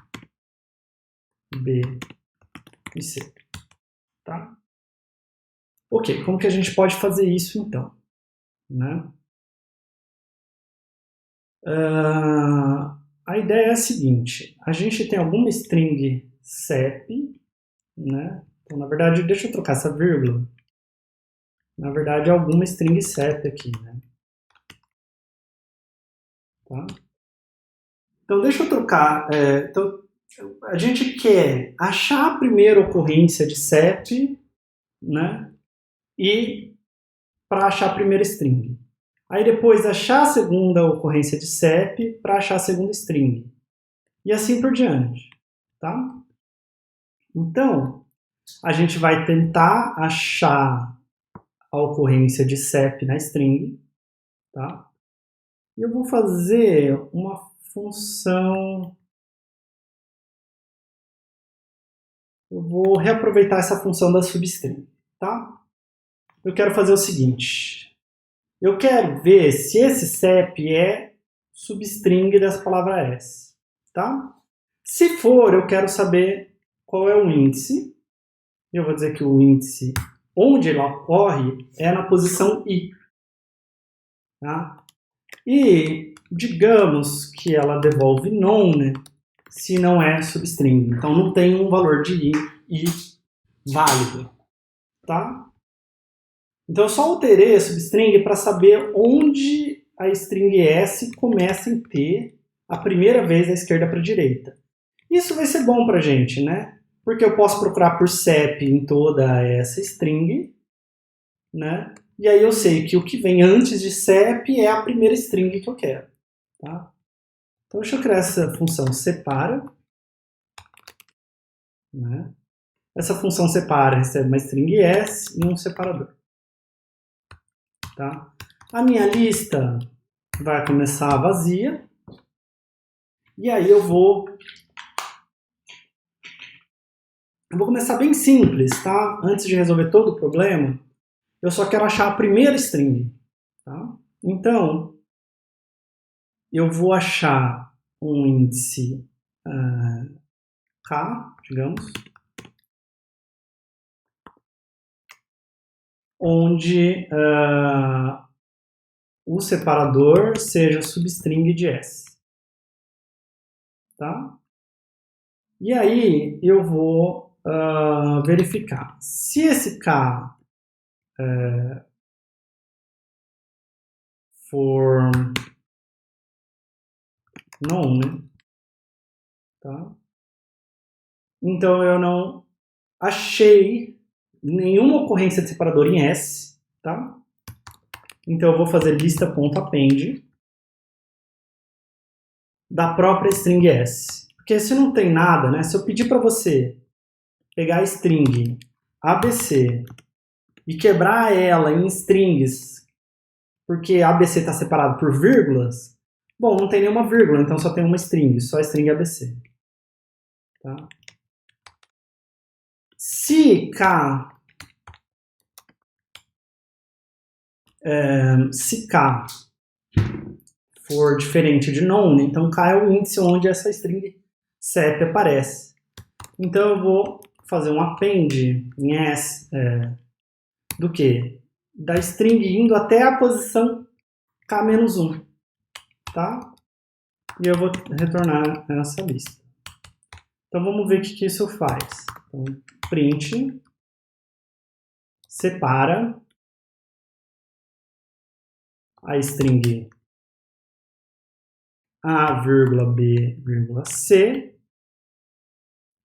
B e C, tá? Ok, como que a gente pode fazer isso então? Né? A ideia é a seguinte, a gente tem alguma string CEP, né? Então, na verdade, deixa eu trocar essa vírgula. Na verdade, é alguma string CEP aqui, né? Tá? Então, deixa eu trocar. Então, a gente quer achar a primeira ocorrência de CEP, né? E para achar a primeira string. Aí depois achar a segunda ocorrência de CEP para achar a segunda string. E assim por diante. Tá? Então, a gente vai tentar achar a ocorrência de CEP na string. Tá? E eu vou fazer uma função. Eu vou reaproveitar essa função da substring. Tá? Eu quero fazer o seguinte. Eu quero ver se esse CEP é substring dessa palavra S. Tá? Se for, eu quero saber qual é o índice. Eu vou dizer que o índice onde ele ocorre é na posição I. Tá? E digamos que ela devolve none se não é substring. Então não tem um valor de I válido. Tá? Então eu só alterei a substring para saber onde a string S começa em T a primeira vez da esquerda para a direita. Isso vai ser bom para a gente, né? Porque eu posso procurar por CEP em toda essa string, né? E aí eu sei que o que vem antes de CEP é a primeira string que eu quero. Tá? Então deixa eu criar essa função separa. Né? Essa função separa recebe uma string S e um separador. Tá? A minha lista vai começar vazia. E aí eu vou começar bem simples, tá? Antes de resolver todo o problema, eu só quero achar a primeira string. Tá? Então, eu vou achar um índice K, digamos, onde o separador seja substring de S. Tá? E aí eu vou verificar. Se esse K for none, tá? Então eu não achei nenhuma ocorrência de separador em S. Tá? Então eu vou fazer lista.append da própria string S. Porque se não tem nada, né? Se eu pedir para você pegar a string ABC e quebrar ela em strings, porque ABC está separado por vírgulas, bom, não tem nenhuma vírgula, então só tem uma string, só a string ABC. Tá? Se K for diferente de none, então K é o índice onde essa string CEP aparece. Então eu vou fazer um append em S do que? Da string indo até a posição K-1. Tá? E eu vou retornar essa lista. Então vamos ver o que isso faz. Então, print separa a string A, B, C,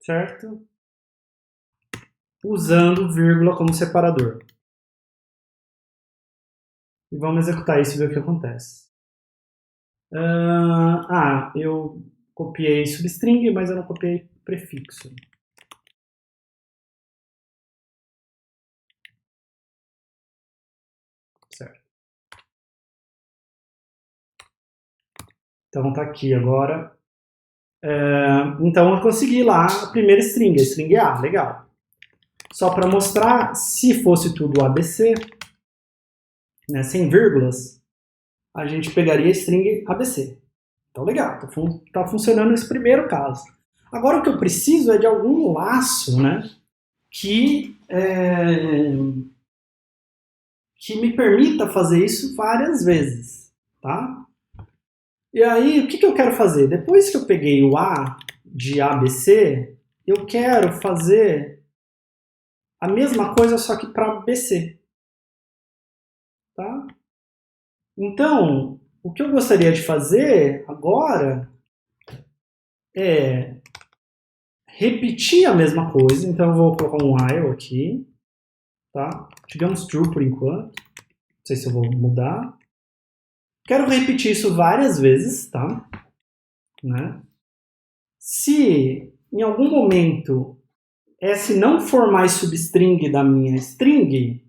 certo? Usando vírgula como separador. E vamos executar isso e ver o que acontece. Eu copiei substring, mas eu não copiei prefixo. Certo. Então tá aqui agora. Então eu consegui lá a primeira string, a string A, legal. Só para mostrar, se fosse tudo ABC, né, sem vírgulas, a gente pegaria a string ABC. Então legal, tá funcionando esse primeiro caso. Agora o que eu preciso é de algum laço, né, que me permita fazer isso várias vezes, tá? E aí, o que eu quero fazer? Depois que eu peguei o A de ABC, eu quero fazer a mesma coisa, só que para BC. Tá? Então, o que eu gostaria de fazer agora é repetir a mesma coisa. Então, eu vou colocar um while aqui. Tá? Digamos true por enquanto. Não sei se eu vou mudar. Quero repetir isso várias vezes, tá? Né? Se em algum momento S não for mais substring da minha string,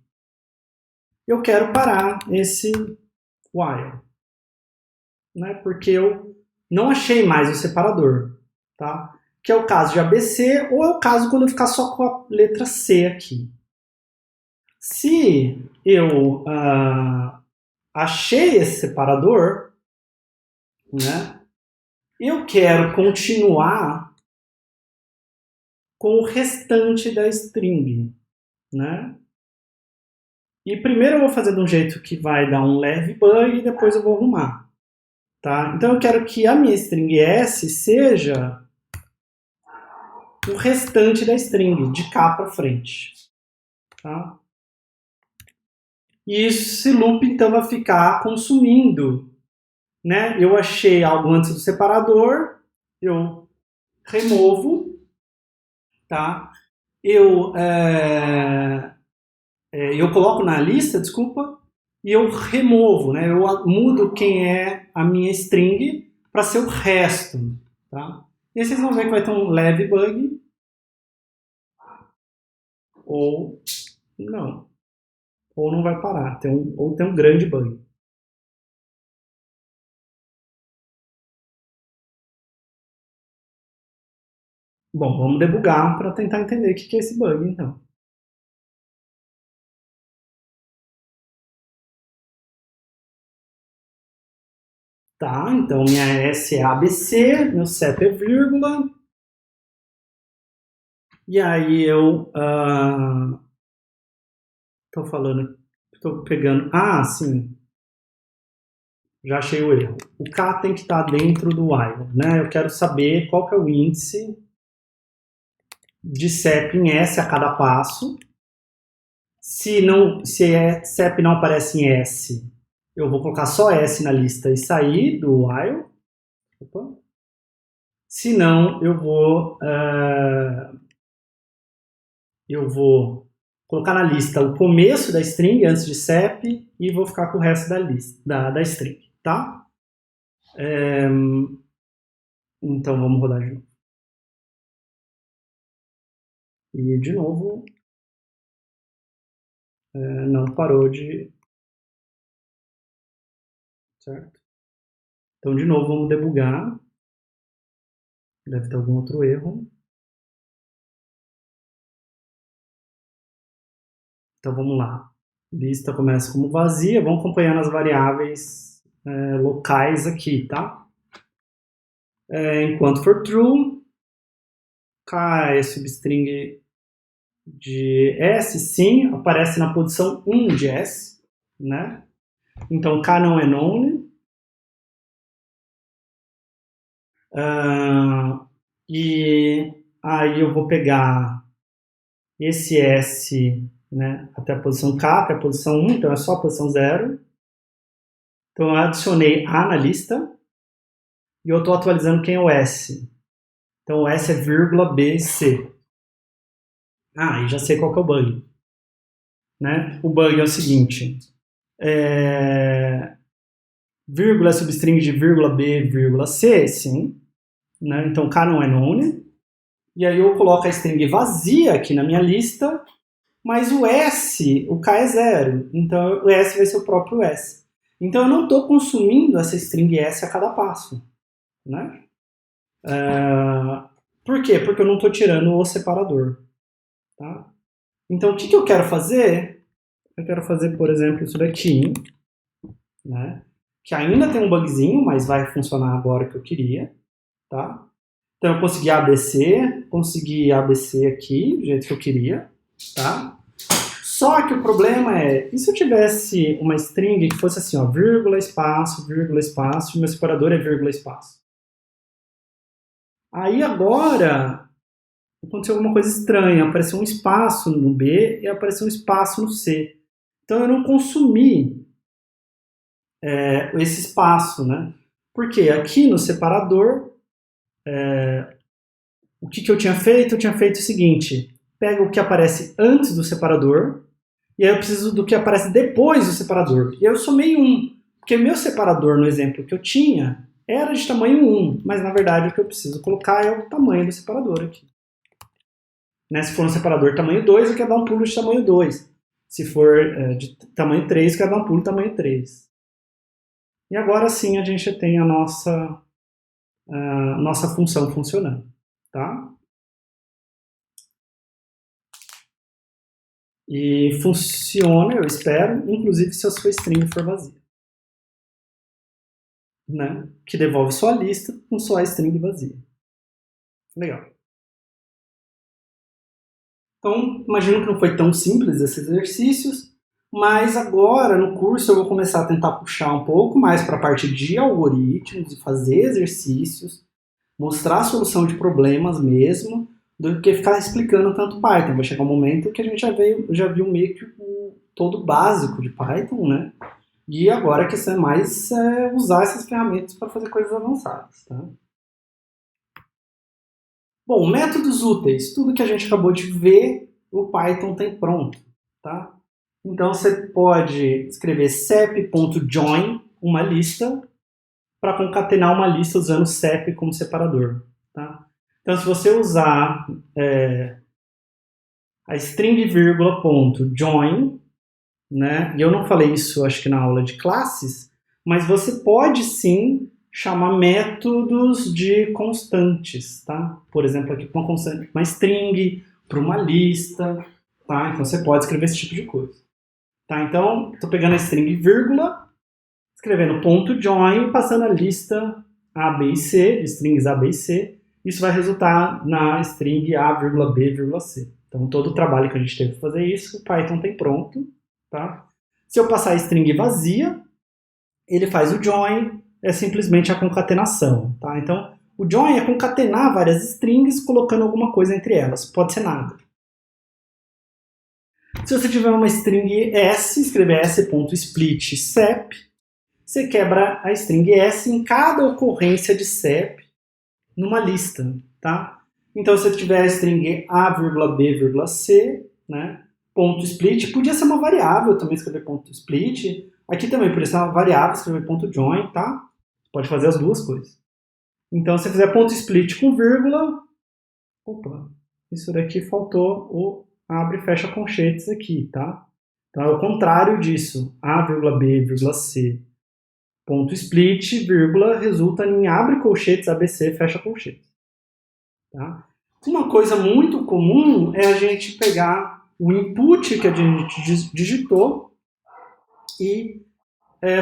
eu quero parar esse while. Né? Porque eu não achei mais o separador. Tá? Que é o caso de ABC, ou é o caso quando eu ficar só com a letra C aqui. Se eu achei esse separador, né, eu quero continuar com o restante da string. Né? E primeiro eu vou fazer de um jeito que vai dar um leve bug e depois eu vou arrumar. Tá? Então eu quero que a minha string S seja o restante da string, de cá para frente. Tá? E esse loop então vai ficar consumindo. Né? Eu achei algo antes do separador, eu removo, tá? Eu coloco na lista, desculpa, e eu removo, né? Eu mudo quem é a minha string para ser o resto, tá? E aí vocês vão ver que vai ter um leve bug ou não. Ou não vai parar, ou tem um grande bug. Bom, vamos debugar para tentar entender o que é esse bug, então. Tá, então minha S é ABC, meu CEP é vírgula. E aí eu tô pegando. Ah, sim, já achei o erro. O K tem que estar dentro do while, né? Eu quero saber qual que é o índice de CEP em S a cada passo. Se CEP não aparece em S, eu vou colocar só S na lista e sair do while. Opa. Se não, eu vou colocar na lista o começo da string antes de CEP e vou ficar com o resto da lista da string, tá? Então vamos rodar de novo. E de novo não parou de. Certo? Então de novo vamos debugar. Deve ter algum outro erro. Então vamos lá. Lista começa como vazia. Vamos acompanhando as variáveis locais aqui, tá? Enquanto for true, K é substring de S, sim, aparece na posição 1 de S, né? Então K não é known. E aí eu vou pegar esse S, né, até a posição K, até a posição 1, então é só a posição 0. Então eu adicionei A na lista e eu estou atualizando quem é o S. Então o S é vírgula BC. E já sei qual que é o bug. Né? O bug é o seguinte. Vírgula é substring de vírgula B, vírgula C, sim. Né? Então K não é none. E aí eu coloco a string vazia aqui na minha lista, mas o S, o K é 0. Então o S vai ser o próprio S. Então eu não estou consumindo essa string S a cada passo. Né? Por quê? Porque eu não estou tirando o separador. Tá? Então o que eu quero fazer? Eu quero fazer, por exemplo, isso daqui, né? Que ainda tem um bugzinho, mas vai funcionar agora que eu queria. Tá? Então eu consegui ABC aqui, do jeito que eu queria. Tá? Só que o problema é, e se eu tivesse uma string que fosse assim, ó, vírgula, espaço, e meu separador é vírgula, espaço. Aí agora aconteceu alguma coisa estranha, apareceu um espaço no B e apareceu um espaço no C. Então eu não consumi esse espaço, né? Porque aqui no separador, o que eu tinha feito? Eu tinha feito o seguinte, pega o que aparece antes do separador, e aí eu preciso do que aparece depois do separador. E eu somei 1, porque meu separador, no exemplo que eu tinha, era de tamanho 1, mas na verdade o que eu preciso colocar é o tamanho do separador aqui. Né? Se for um separador tamanho 2, eu quero dar um pulo de tamanho 2. Se for de tamanho 3, eu quero dar um pulo de tamanho 3. E agora sim a gente tem a nossa função funcionando. Tá? E funciona, eu espero, inclusive se a sua string for vazia. Né? Que devolve só a lista com só a string vazia. Legal. Então, imagino que não foi tão simples esses exercícios, mas agora no curso eu vou começar a tentar puxar um pouco mais para a parte de algoritmos e fazer exercícios, mostrar a solução de problemas mesmo, do que ficar explicando tanto Python. Vai chegar um momento que a gente já viu meio que todo o básico de Python, né? E agora a questão é mais usar essas ferramentas para fazer coisas avançadas. Tá? Bom, métodos úteis. Tudo que a gente acabou de ver, o Python tem pronto. Tá? Então você pode escrever sep.join, uma lista, para concatenar uma lista usando sep como separador. Tá? Então se você usar a string vírgula ponto join, né? E eu não falei isso, acho que na aula de classes, mas você pode sim chamar métodos de constantes, tá? Por exemplo, aqui uma constante, uma string, para uma lista, tá? Então você pode escrever esse tipo de coisa. Tá? Então, estou pegando a string vírgula, escrevendo ponto join, passando a lista A, B e C, de strings A, B e C. Isso vai resultar na string A, B, C. Então, todo o trabalho que a gente teve para fazer isso, o Python tem pronto. Tá? Se eu passar a string vazia, ele faz o join, é simplesmente a concatenação. Tá? Então, o join é concatenar várias strings colocando alguma coisa entre elas. Pode ser nada. Se você tiver uma string S, escrever s.split sep, você quebra a string S em cada ocorrência de sep numa lista. Tá? Então, se você tiver a string A, B, C, né? Ponto split, podia ser uma variável também escrever ponto split. Aqui também podia ser uma variável escrever ponto join, tá? Pode fazer as duas coisas. Então, se você fizer ponto split com vírgula, opa, isso daqui faltou o abre e fecha colchetes aqui, tá? Então é o contrário disso. A, B, C, ponto split, vírgula, resulta em abre colchetes, ABC, fecha colchetes. Tá? Uma coisa muito comum é a gente pegar o input que a gente digitou e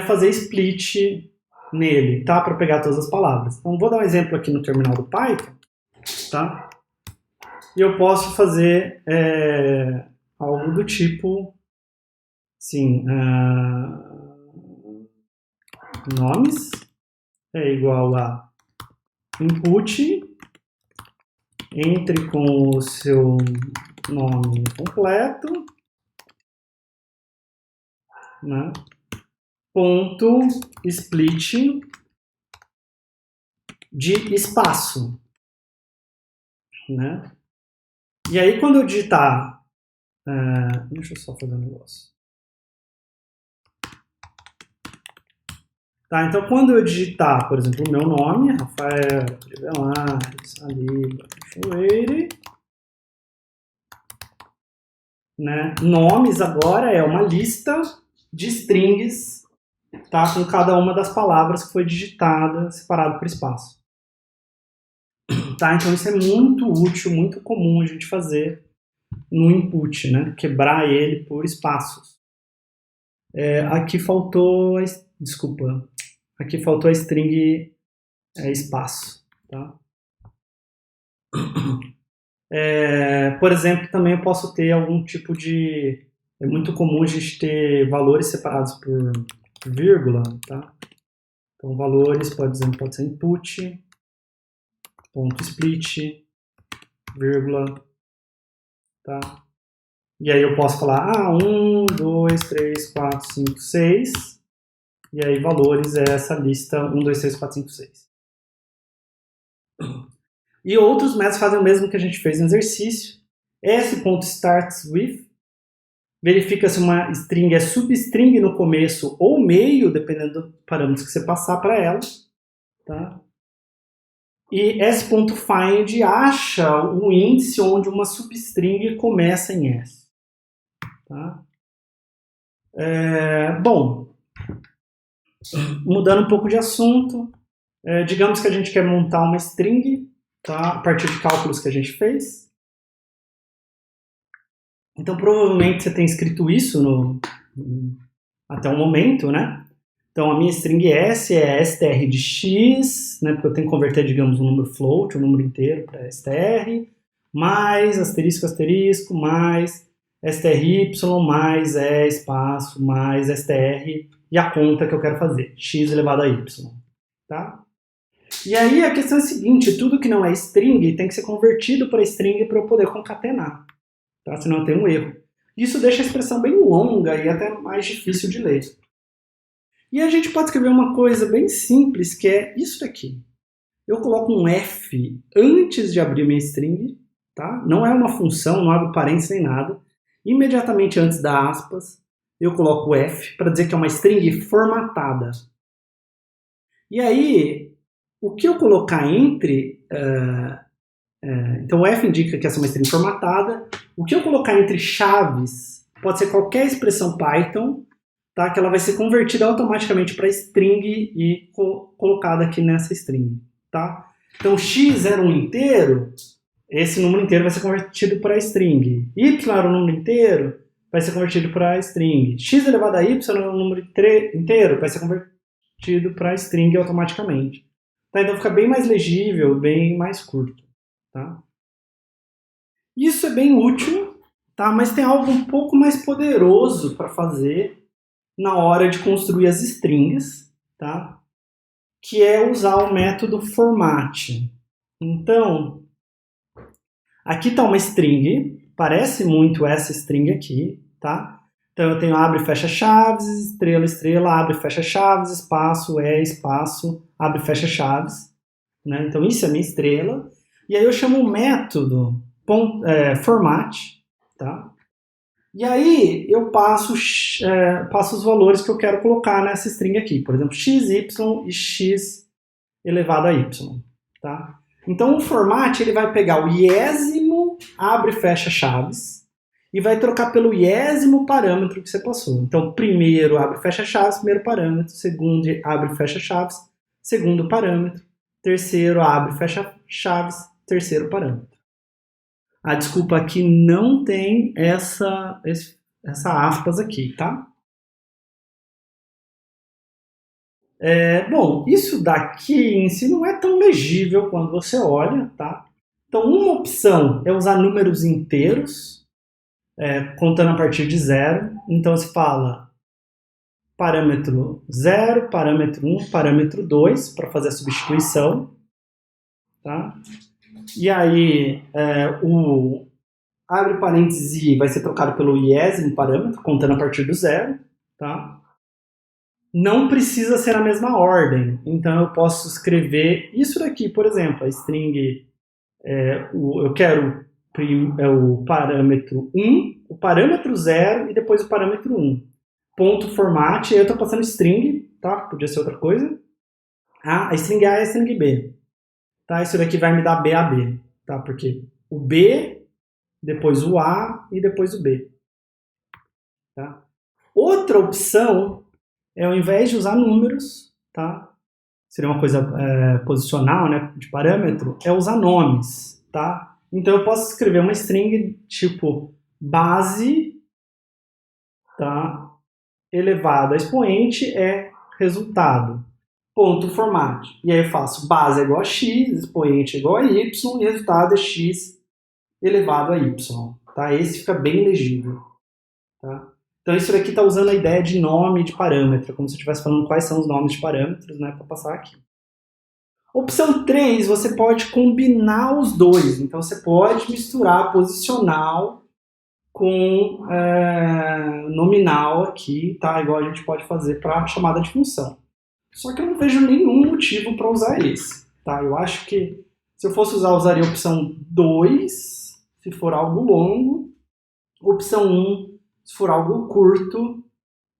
fazer split nele, tá? Para pegar todas as palavras. Então, vou dar um exemplo aqui no terminal do Python, tá? E eu posso fazer algo do tipo, assim, nomes é igual a input, entre com o seu nome completo, né? ponto split de espaço, né? E aí quando eu digitar, deixa eu só fazer um negócio. Tá, então quando eu digitar, por exemplo, o meu nome, Rafael Crivellari Saliba Cachoeire, né? Nomes agora é uma lista de strings, tá? Com cada uma das palavras que foi digitada, separado por espaço. Tá? Então isso é muito útil, muito comum a gente fazer no input, né? Quebrar ele por espaços. Aqui faltou, desculpa, aqui faltou a string espaço, tá? Por exemplo, também eu posso ter algum tipo de... É muito comum a gente ter valores separados por vírgula, tá? Então, valores, pode ser input, ponto split, vírgula, tá? E aí eu posso falar, 1, 2, 3, 4, 5, 6, e aí valores é essa lista 1, 2, 3, 4, 5, 6. E outros métodos fazem o mesmo que a gente fez no exercício. S.starts_with verifica se uma string é substring no começo ou meio, dependendo do parâmetro que você passar para ela. Tá? E S.find acha o índice onde uma substring começa em S. Tá? Bom, mudando um pouco de assunto, digamos que a gente quer montar uma string, tá? A partir de cálculos que a gente fez. Então, provavelmente você tem escrito isso até o momento, né? Então, a minha string S é str de x, né? Porque eu tenho que converter, digamos, um número float, um número inteiro para str, mais asterisco, asterisco, mais stry, mais espaço, mais str, e a conta que eu quero fazer, x elevado a y, tá? E aí a questão é a seguinte, tudo que não é string tem que ser convertido para string para eu poder concatenar. Tá? Senão eu tenho um erro. Isso deixa a expressão bem longa e até mais difícil de ler. E a gente pode escrever uma coisa bem simples, que é isso daqui. Eu coloco um F antes de abrir minha string, tá? Não é uma função, não abre parênteses nem nada. Imediatamente antes da aspas, eu coloco o F para dizer que é uma string formatada. E aí, o que eu colocar entre... então o F indica que essa é uma string formatada. O que eu colocar entre chaves pode ser qualquer expressão Python, tá? Que ela vai ser convertida automaticamente para string e colocada aqui nessa string. Tá? Então x era um inteiro, esse número inteiro vai ser convertido para string. Y era um número inteiro, vai ser convertido para string. X elevado a y era um número inteiro, vai ser convertido para string automaticamente. Tá? Então fica bem mais legível, bem mais curto. Tá? Isso é bem útil, tá? Mas tem algo um pouco mais poderoso para fazer na hora de construir as strings, tá? Que é usar o método format. Então, aqui está uma string, parece muito essa string aqui, tá? Então eu tenho abre e fecha chaves, estrela, estrela, abre e fecha chaves, espaço, espaço, abre e fecha chaves. Né? Então isso é minha estrela. E aí eu chamo o método format, tá? E aí eu passo os valores que eu quero colocar nessa string aqui. Por exemplo, x, y e x elevado a y. Tá? Então o format ele vai pegar o iésimo abre e fecha chaves e vai trocar pelo iésimo parâmetro que você passou. Então primeiro abre e fecha chaves, primeiro parâmetro. Segundo abre e fecha chaves, segundo parâmetro. Terceiro abre e fecha chaves, terceiro parâmetro. A desculpa aqui não tem essa aspas aqui, tá? Bom, isso daqui em si não é tão legível quando você olha, tá? Então, uma opção é usar números inteiros, contando a partir de 0. Então, se fala parâmetro 0, parâmetro 1, parâmetro 2, para fazer a substituição, tá? E aí, o abre parênteses I vai ser trocado pelo iésimo parâmetro, contando a partir do 0, tá? não precisa ser na mesma ordem. Então eu posso escrever isso daqui, por exemplo, a string, eu quero o parâmetro 1, o parâmetro 0 e depois o parâmetro 1. Ponto format, aí eu estou passando string, tá? Podia ser outra coisa. A string A e a string B. Tá? Isso daqui vai me dar BAB, tá? Porque o B, depois o A e depois o B. Tá? Outra opção é, ao invés de usar números, tá? Seria uma coisa posicional, né, de parâmetro, é usar nomes, tá? Então eu posso escrever uma string tipo base, tá? Elevado a expoente é resultado. Ponto format. E aí eu faço base é igual a x, expoente é igual a y, e resultado é x elevado a y. Tá? Esse fica bem legível. Tá? Então isso daqui está usando a ideia de nome de parâmetro, como se eu estivesse falando quais são os nomes de parâmetros, né, para passar aqui. Opção 3, você pode combinar os dois. Então você pode misturar posicional com nominal aqui, tá? Igual a gente pode fazer para chamada de função. Só que eu não vejo nenhum motivo para usar esse. Tá? Eu acho que se eu fosse usar, eu usaria a opção 2, se for algo longo, opção 1, se for algo curto,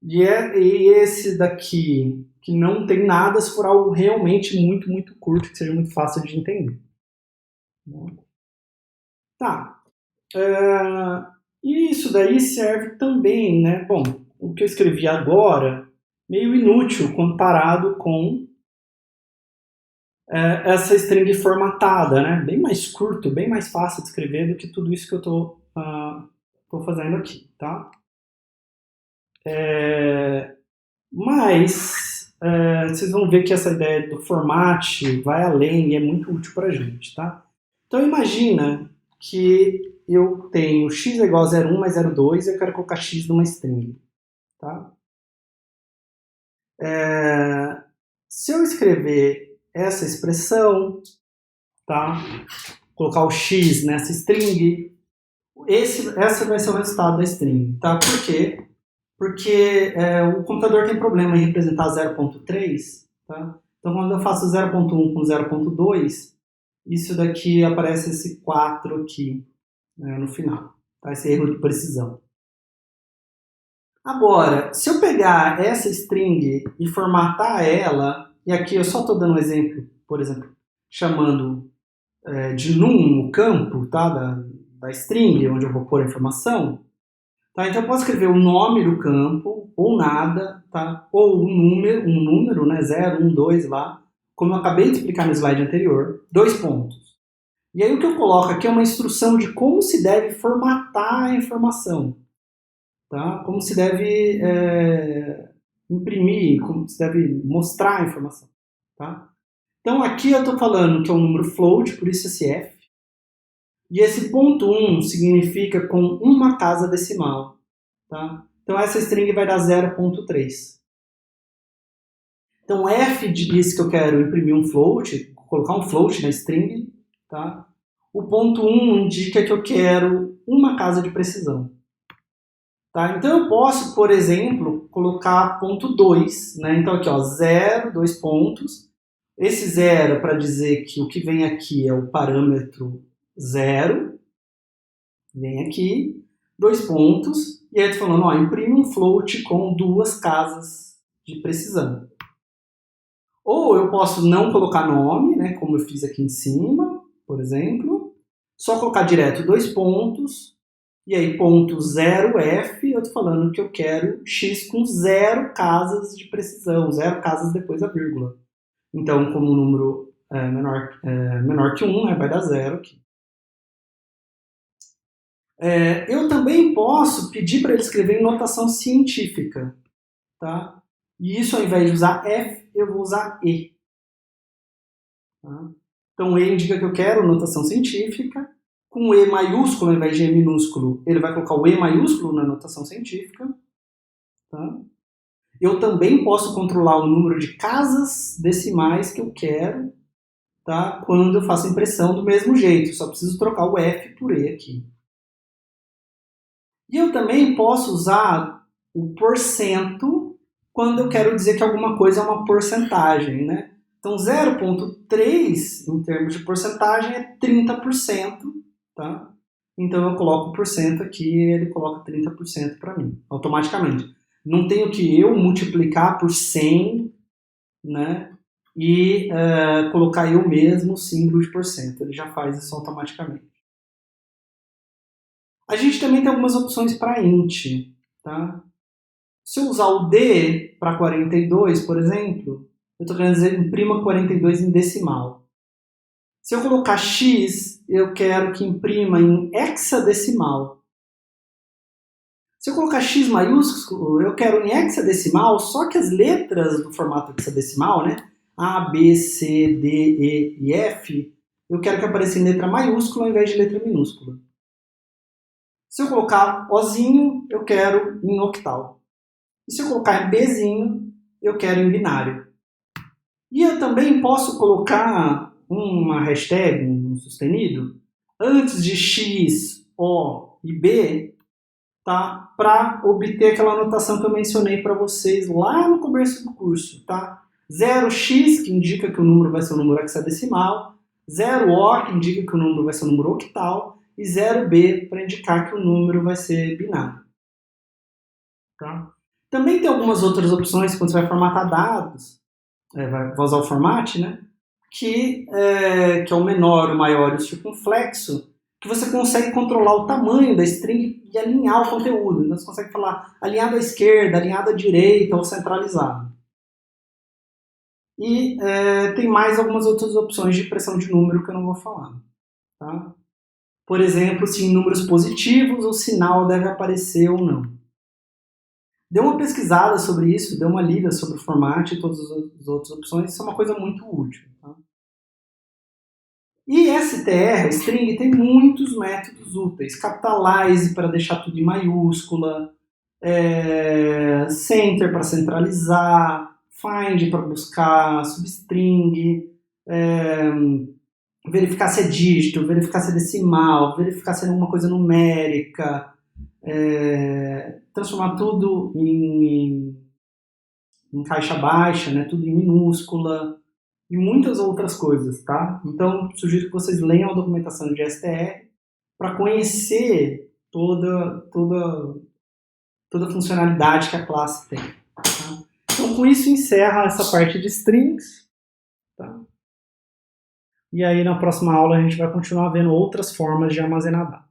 e esse daqui, que não tem nada, se for algo realmente muito, muito curto, que seja muito fácil de entender. Tá. E isso daí serve também, né? Bom, o que eu escrevi agora, meio inútil comparado com essa string formatada, né? Bem mais curto, bem mais fácil de escrever do que tudo isso que eu estou fazendo aqui, tá? Mas vocês vão ver que essa ideia do format vai além e é muito útil para a gente, tá? Então imagina que eu tenho x é igual a 0,1 mais 0,2 e eu quero colocar x numa string, tá? Se eu escrever essa expressão, tá? Colocar o x nessa string, esse vai ser o resultado da string, tá? Por quê? Porque o computador tem problema em representar 0.3, tá? Então quando eu faço 0.1 com 0.2, isso daqui aparece esse 4 aqui, né, no final, tá? Esse erro de precisão. Agora, se eu pegar essa string e formatar ela, e aqui eu só estou dando um exemplo, por exemplo, chamando de num o campo, tá, da string, onde eu vou pôr a informação, tá? Então eu posso escrever o nome do campo, ou nada, tá? Ou um número, né, 0, 1, 2 lá, como eu acabei de explicar no slide anterior, 2 pontos. E aí o que eu coloco aqui é uma instrução de como se deve formatar a informação. Tá? Como se deve imprimir, como se deve mostrar a informação. Tá? Então aqui eu estou falando que é um número float, por isso esse F. E esse ponto 1 significa com uma casa decimal. Tá? Então essa string vai dar 0.3. Então F diz que eu quero imprimir um float, colocar um float na string. Tá? O ponto 1 indica que eu quero uma casa de precisão. Tá? Então eu posso, por exemplo, colocar ponto 2. Né? Então aqui, ó, 0, 2 pontos. Esse 0 para dizer que o que vem aqui é o parâmetro 0. Vem aqui, 2 pontos. E aí eu estou falando, ó, imprime um float com 2 casas de precisão. Ou eu posso não colocar nome, né, como eu fiz aqui em cima, por exemplo. Só colocar direto 2 pontos. E aí, ponto 0f, eu estou falando que eu quero x com 0 casas de precisão, 0 casas depois da vírgula. Então, como o número é menor que 1, né, vai dar 0 aqui. Eu também posso pedir para ele escrever em notação científica. Tá? E isso, ao invés de usar f, eu vou usar e. Tá? Então, e indica que eu quero notação científica. Com E maiúsculo ao invés de E minúsculo, ele vai colocar o E maiúsculo na notação científica. Tá? Eu também posso controlar o número de casas decimais que eu quero, tá? Quando eu faço impressão do mesmo jeito. Só preciso trocar o F por E aqui. E eu também posso usar o porcento, quando eu quero dizer que alguma coisa é uma porcentagem, né? Então, 0,3 em termos de porcentagem é 30%, tá? Então, eu coloco por cento aqui e ele coloca 30% para mim, automaticamente. Não tenho que eu multiplicar por 100, né? E colocar eu mesmo o símbolo de porcento. Ele já faz isso automaticamente. A gente também tem algumas opções para int, tá? Se eu usar o D para 42, por exemplo, eu estou querendo dizer imprima 42 em decimal. Se eu colocar X, eu quero que imprima em hexadecimal. Se eu colocar X maiúsculo, eu quero em hexadecimal, só que as letras do formato hexadecimal, né? A, B, C, D, E e F, eu quero que apareça em letra maiúscula ao invés de letra minúscula. Se eu colocar Ozinho, eu quero em octal. E se eu colocar em Bzinho, eu quero em binário. E eu também posso colocar uma hashtag, um sustenido, antes de X, O e B, tá? Para obter aquela anotação que eu mencionei para vocês lá no começo do curso. Tá? 0x, que indica que o número vai ser um número hexadecimal, 0O, que indica que o número vai ser um número octal, e 0B, para indicar que o número vai ser binário. Tá? Também tem algumas outras opções quando você vai formatar dados, vai usar o format, né? Que é o menor, o maior e o circunflexo, que você consegue controlar o tamanho da string e alinhar o conteúdo. Então você consegue falar alinhado à esquerda, alinhado à direita ou centralizado. E tem mais algumas outras opções de expressão de número que eu não vou falar. Tá? Por exemplo, se em números positivos o sinal deve aparecer ou não. Dê uma pesquisada sobre isso, dê uma lida sobre o formato e todas as outras opções, isso é uma coisa muito útil. Tá? E str, string, tem muitos métodos úteis. Capitalize para deixar tudo em maiúscula, center para centralizar, find para buscar substring, verificar se é dígito, verificar se é decimal, verificar se é alguma coisa numérica, transformar tudo em caixa baixa, né, tudo em minúscula, e muitas outras coisas, tá? Então, sugiro que vocês leiam a documentação de STR para conhecer toda a funcionalidade que a classe tem. Tá? Então, com isso, encerra essa parte de strings. Tá? E aí, na próxima aula, a gente vai continuar vendo outras formas de armazenar dados.